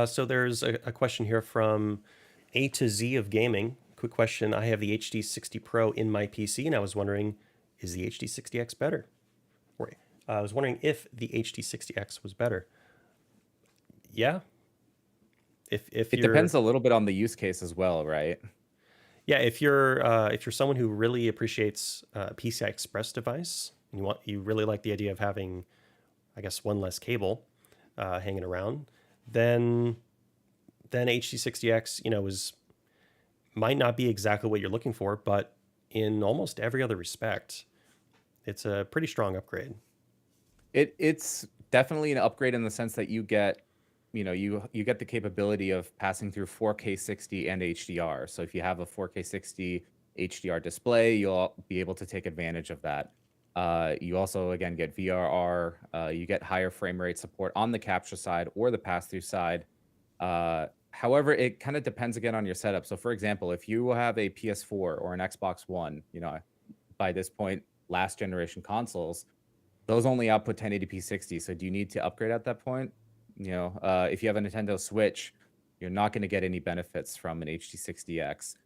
So there's a question here from A to Z of Gaming. Quick question. I have the HD60 Pro in my PC, and I was wondering, is the HD60X better? Or I was wondering if the HD60X was better. Yeah. If it depends a little bit on the use case as well, right? Yeah, if you're someone who really appreciates a PCI Express device, and you really like the idea of having, I guess, one less cable hanging around, then HD60X, might not be exactly what you're looking for, but in almost every other respect, it's a pretty strong upgrade. It's definitely an upgrade in the sense that you get, you get the capability of passing through 4K 60 and HDR. So if you have a 4K 60 HDR display, you'll be able to take advantage of that. You also, again, get VRR. You get higher frame rate support on the capture side or the pass-through side. However, it kind of depends again on your setup. So for example, if you have a PS4 or an Xbox One, by this point, last generation consoles, those only output 1080p 60. So do you need to upgrade at that point? If you have a Nintendo Switch, you're not going to get any benefits from an HD60X.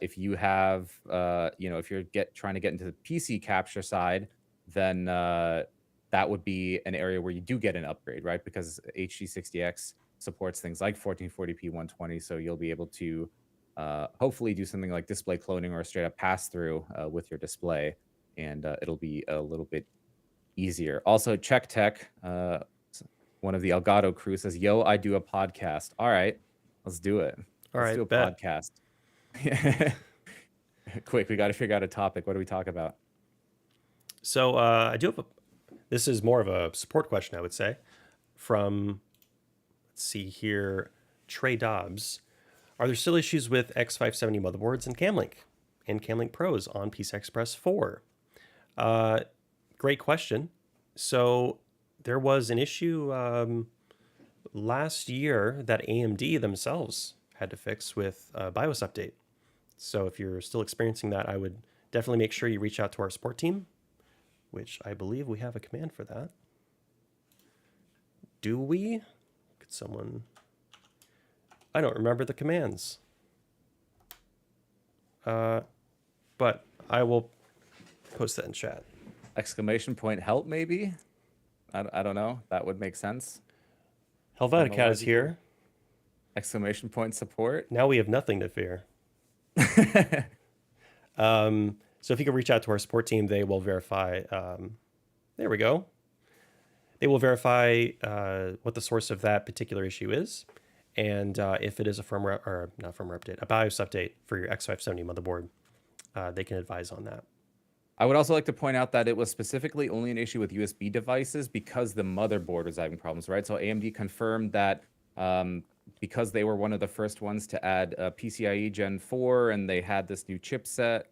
If you have, if you're trying to get into the PC capture side, then that would be an area where you do get an upgrade, right? Because HD60X supports things like 1440p 120, so you'll be able to hopefully do something like display cloning or a straight up pass through with your display, and it'll be a little bit easier. Also, Check Tech, one of the Elgato crew, says, "Yo, I do a podcast." All right, let's do it. Let's do a podcast. Quick, we got to figure out a topic. What do we talk about? So I do have this is more of a support question, I would say, from, let's see here, Trey Dobbs. Are there still issues with X570 motherboards and Camlink Pros on PCI Express 4? Great question. So there was an issue last year that AMD themselves had to fix with a BIOS update. So if you're still experiencing that, I would definitely make sure you reach out to our support team, which I believe we have a command for that. Do we? Could someone... I don't remember the commands. But I will post that in chat. Exclamation point help, maybe? I don't know. That would make sense. Helvetica is here. Exclamation point support. Now we have nothing to fear. So if you can reach out to our support team, they will verify. There we go. They will verify what the source of that particular issue is, and if it is a firmware or not firmware update, a BIOS update for your X570 motherboard, they can advise on that. I would also like to point out that it was specifically only an issue with USB devices because the motherboard was having problems, right? So AMD confirmed that because they were one of the first ones to add PCIe Gen 4 and they had this new chipset,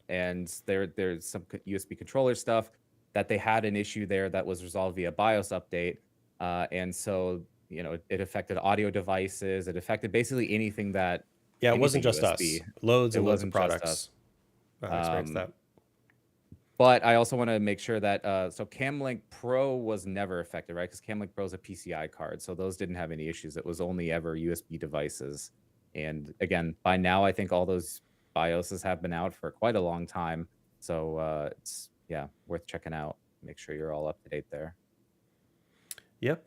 and there's some USB controller stuff, that they had an issue there that was resolved via BIOS update. And so, it affected audio devices. It affected basically anything that... Yeah, it wasn't anything just USB. us. Loads It and loads of wasn't just us. products experienced that. But I also want to make sure that, so Camlink Pro was never affected, right? Because Camlink Pro is a PCI card, so those didn't have any issues. It was only ever USB devices. And again, by now, I think all those BIOSes have been out for quite a long time. So it's, worth checking out. Make sure you're all up to date there. Yep.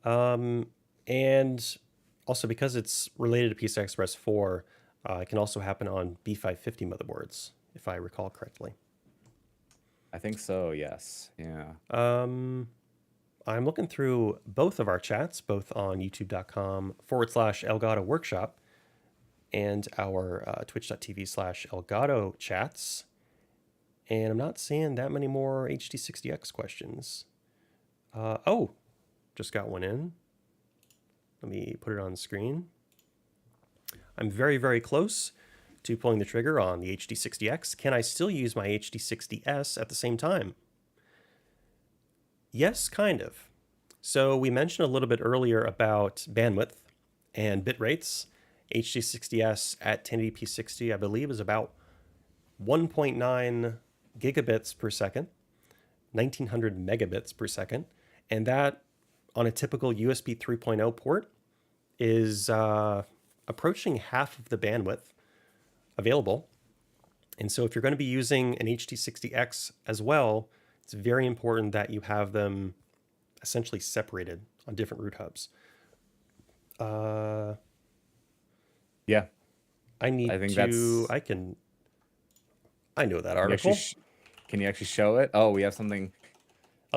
And also because it's related to PCI Express 4, it can also happen on B550 motherboards, if I recall correctly. I think so, yes. Yeah. I'm looking through both of our chats, both on youtube.com/Elgato Workshop and our twitch.tv/Elgato chats. And I'm not seeing that many more HD60X questions. Oh, just got one in. Let me put it on screen. I'm very, very close to pulling the trigger on the HD60X. Can I still use my HD60S at the same time? Yes, kind of. So we mentioned a little bit earlier about bandwidth and bit rates. HD60S at 1080p 60, I believe, is about 1.9 gigabits per second, 1900 megabits per second. And that, on a typical USB 3.0 port, is approaching half of the bandwidth available. And so if you're going to be using an HD60X as well, it's very important that you have them essentially separated on different root hubs. Yeah. I need to... I know that article. Can you actually show it? Oh, we have something...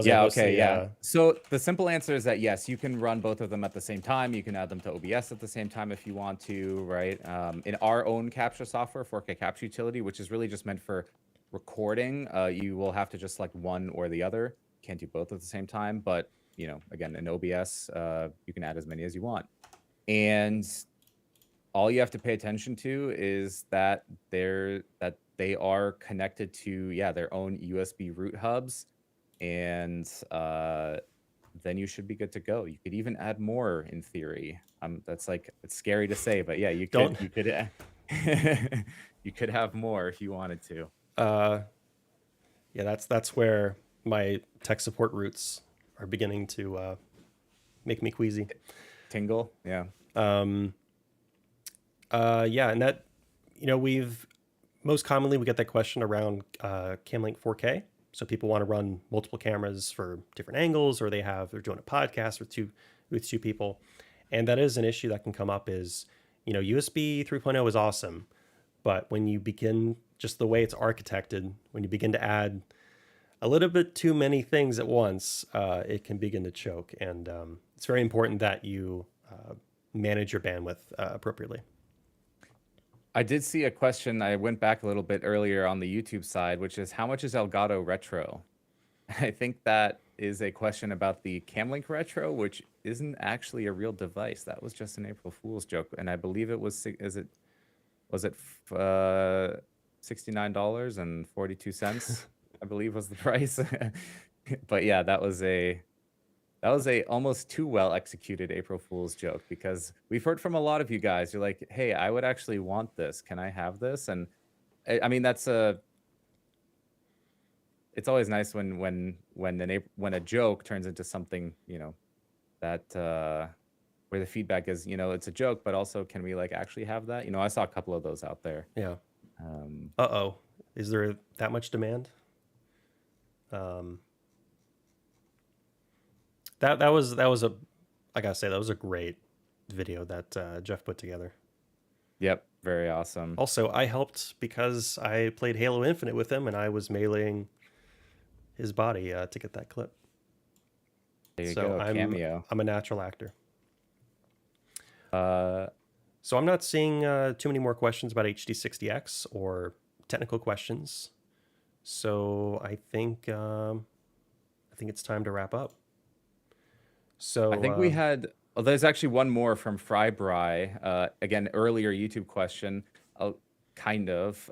Yeah, okay, yeah. So the simple answer is that, yes, you can run both of them at the same time. You can add them to OBS at the same time if you want to, right? In our own capture software, 4K Capture Utility, which is really just meant for recording, you will have to just select one or the other. Can't do both at the same time. But, again, in OBS, you can add as many as you want. And all you have to pay attention to is that they are connected to, their own USB root hubs. And then you should be good to go. You could even add more in theory. That's it's scary to say, but yeah, you could you could have more if you wanted to. Yeah, that's where my tech support roots are beginning to make me queasy. Tingle, yeah. And that, most commonly we get that question around Camlink 4K. So people want to run multiple cameras for different angles, or they're doing a podcast with two people. And that is an issue that can come up is, USB 3.0 is awesome. But when you begin, just the way it's architected, when you begin to add a little bit too many things at once, it can begin to choke. And it's very important that you manage your bandwidth appropriately. I did see a question. I went back a little bit earlier on the YouTube side, which is how much is Elgato Retro? I think that is a question about the Camlink Retro, which isn't actually a real device. That was just an April Fool's joke, and I believe it was $69.42? I believe was the price. But yeah, that was a almost too well executed April Fool's joke, because we've heard from a lot of you guys. You're like, hey, I would actually want this. Can I have this? And I mean, it's always nice when a joke turns into something, that where the feedback is, it's a joke, but also can we actually have that? I saw a couple of those out there. Yeah. Uh-oh. Is there that much demand? That was I gotta say, that was a great video that Jeff put together. Yep, very awesome. Also, I helped because I played Halo Infinite with him, and I was meleeing his body to get that clip. There you So go, cameo. I'm a natural actor. Uh, So I'm not seeing too many more questions about HD60X or technical questions. So I think it's time to wrap up. I think So we had. Oh, there's actually one more from Frybry. Again, earlier YouTube question. Kind of.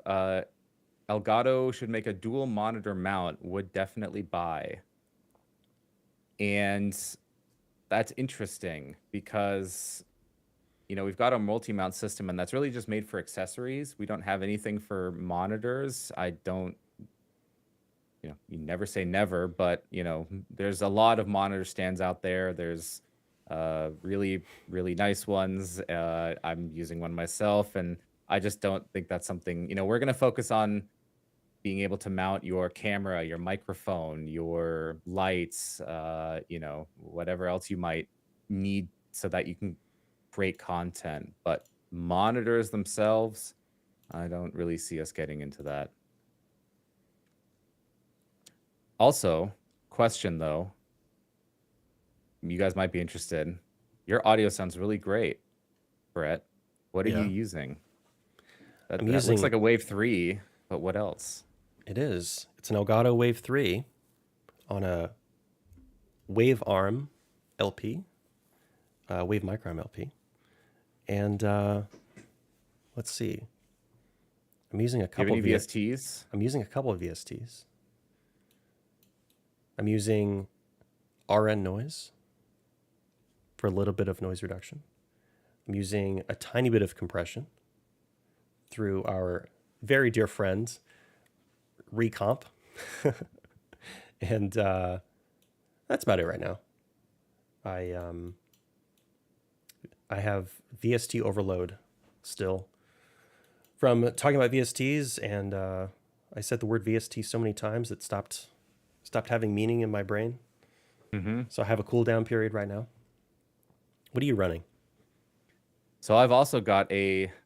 Elgato should make a dual monitor mount. Would definitely buy. And that's interesting because we've got a multi-mount system, and that's really just made for accessories. We don't have anything for monitors. I don't. You never say never, but there's a lot of monitor stands out there. There's really, really nice ones. I'm using one myself, and I just don't think that's something, we're going to focus on being able to mount your camera, your microphone, your lights, whatever else you might need so that you can create content. But monitors themselves, I don't really see us getting into that. Also, question though, you guys might be interested. Your audio sounds really great, Brett. What are you using? That looks like a Wave 3, but what else? It is. It's an Elgato Wave 3 on a Wave Arm LP, Wave Micro LP. And let's see. I'm using a couple of VSTs. I'm using a couple of VSTs. I'm using RN noise for a little bit of noise reduction. I'm using a tiny bit of compression through our very dear friend Recomp. And that's about it right now. I have VST overload still from talking about VSTs, and I said the word VST so many times it stopped having meaning in my brain. So I have a cooldown period right now. What are you running? So I've also got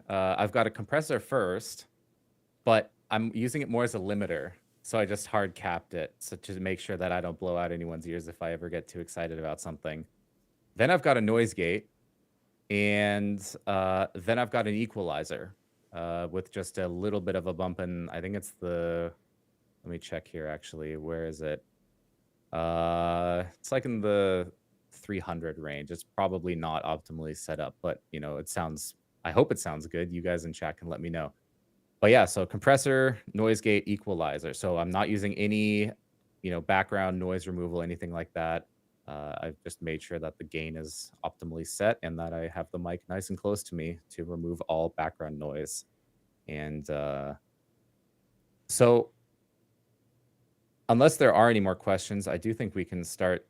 I've got a compressor first, but I'm using it more as a limiter. So I just hard capped it to make sure that I don't blow out anyone's ears if I ever get too excited about something. Then I've got a noise gate, and then I've got an equalizer with just a little bit of a bump in. I think it's let me check here actually. Where is it? It's like in the 300 range. It's probably not optimally set up, but I hope it sounds good. You guys in chat can let me know. But yeah, so compressor, noise gate, equalizer. So I'm not using any, background noise removal, anything like that. I've just made sure that the gain is optimally set and that I have the mic nice and close to me to remove all background noise. And so unless there are any more questions, I do think we can start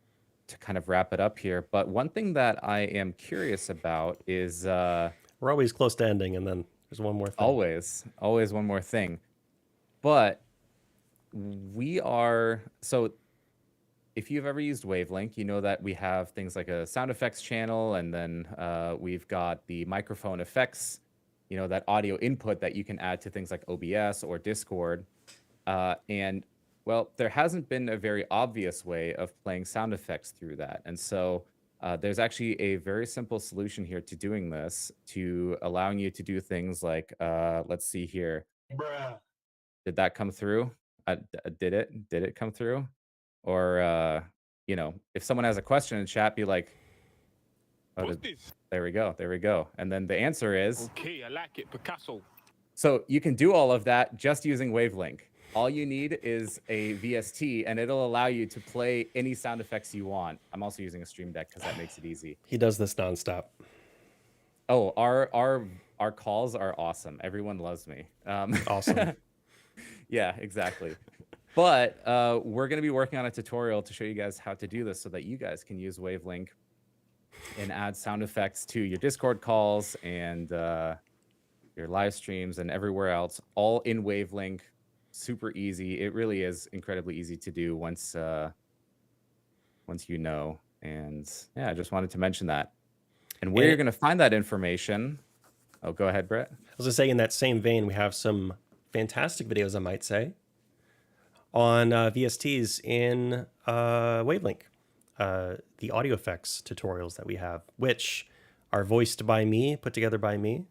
to kind of wrap it up here. But one thing that I am curious about is we're always close to ending, and then there's one more thing. Always one more thing. But so if you've ever used Wavelink, you know that we have things like a sound effects channel, and then we've got the microphone effects, that audio input that you can add to things like OBS or Discord. And well, there hasn't been a very obvious way of playing sound effects through that. And so there's actually a very simple solution here to doing this, to allowing you to do things like, let's see here. Bruh. Did that come through? Did it come through? Or, if someone has a question in chat, be like, there we go. And then the answer is, okay, I like it, Picasso. So you can do all of that just using Wavelink. All you need is a VST, and it'll allow you to play any sound effects you want. I'm also using a Stream Deck because that makes it easy. He does this nonstop. Oh, our calls are awesome. Everyone loves me. Awesome. Yeah, exactly. But we're going to be working on a tutorial to show you guys how to do this so that you guys can use Wavelink and add sound effects to your Discord calls and your live streams and everywhere else, all in Wavelink. Super easy. It really is incredibly easy to do once you know. And yeah, I just wanted to mention that. And where you're going to find that information, Oh, go ahead, Brett. I was going to say, in that same vein, we have some fantastic videos, I might say, on VSTs in Wavelink. The audio effects tutorials that we have, which are voiced by me, put together by me.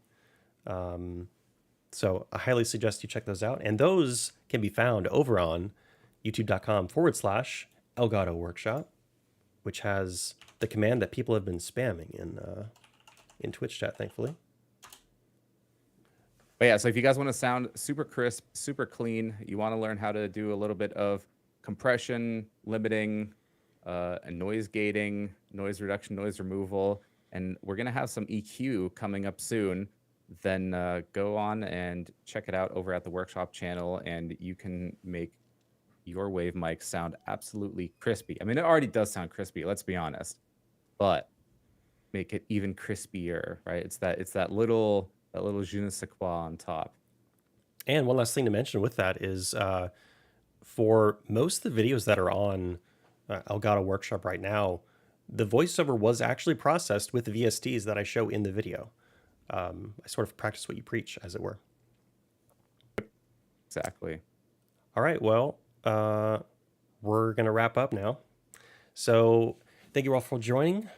So I highly suggest you check those out. And those can be found over on youtube.com/Elgato Workshop, which has the command that people have been spamming in Twitch chat, thankfully. But yeah, so if you guys want to sound super crisp, super clean, you want to learn how to do a little bit of compression, limiting, and noise gating, noise reduction, noise removal, and we're going to have some EQ coming up soon, then go on and check it out over at the Workshop channel, and you can make your wave mic sound absolutely crispy. I mean, it already does sound crispy, let's be honest, but make it even crispier, right? It's that little je ne sais quoi on top. And one last thing to mention with that is for most of the videos that are on Elgato Workshop right now, the voiceover was actually processed with the VSTs that I show in the video. I sort of practice what you preach, as it were. Exactly. All right, well, we're going to wrap up now. So thank you all for joining.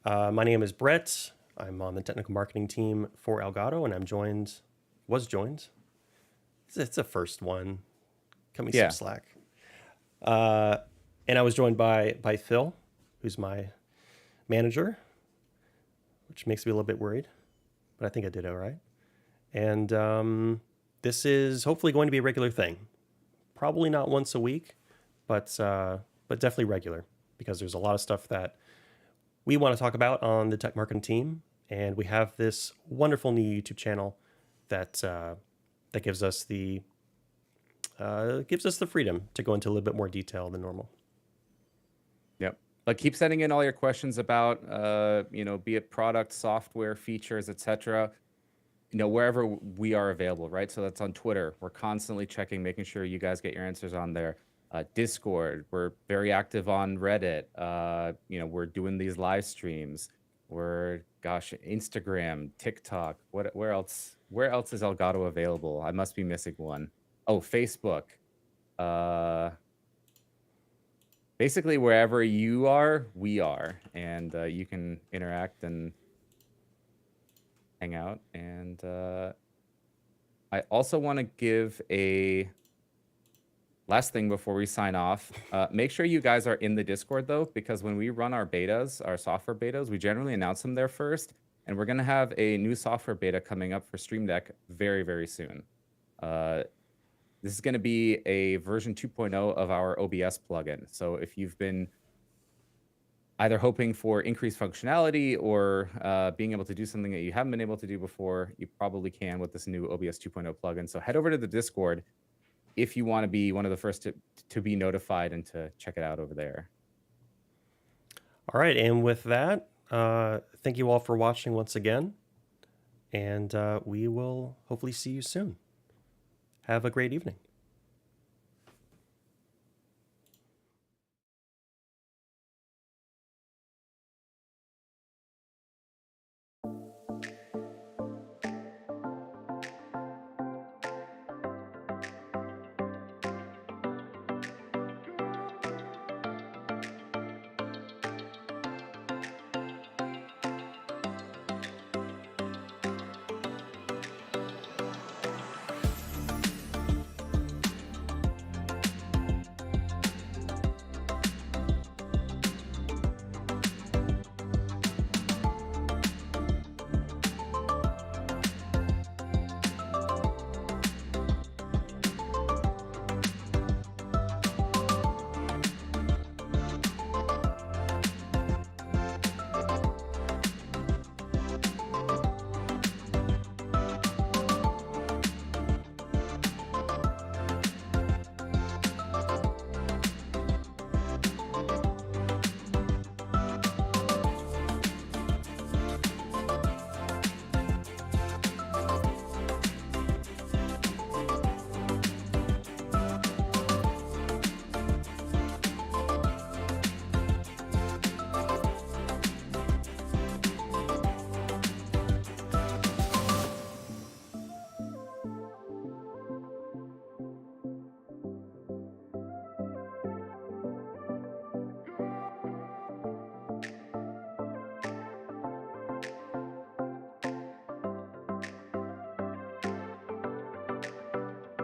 My name is Brett. I'm on the technical marketing team for Elgato, and was joined. It's a first one. Cut me some slack. And I was joined by Phil, who's my manager, which makes me a little bit worried, but I think I did all right. And this is hopefully going to be a regular thing. Probably not once a week, but definitely regular, because there's a lot of stuff that we want to talk about on the tech marketing team, and we have this wonderful new YouTube channel that gives us the freedom to go into a little bit more detail than normal. Yep. But keep sending in all your questions about be it product, software, features, etc. Wherever we are available, right? So that's on Twitter. We're constantly checking, making sure you guys get your answers on there. Discord, we're very active on Reddit. We're doing these live streams. Instagram, TikTok. Where else is Elgato available? I must be missing one. Oh, Facebook. Basically, wherever you are, we are, and you can interact and hang out. And I also want to give a last thing before we sign off. Make sure you guys are in the Discord, though, because when we run our betas, our software betas, we generally announce them there first. And we're going to have a new software beta coming up for Stream Deck very, very soon. This is going to be a version 2.0 of our OBS plugin. So if you've been either hoping for increased functionality or being able to do something that you haven't been able to do before, you probably can with this new OBS 2.0 plugin. So head over to the Discord if you want to be one of the first to be notified and to check it out over there. All right, and with that, thank you all for watching once again, and we will hopefully see you soon. Have a great evening.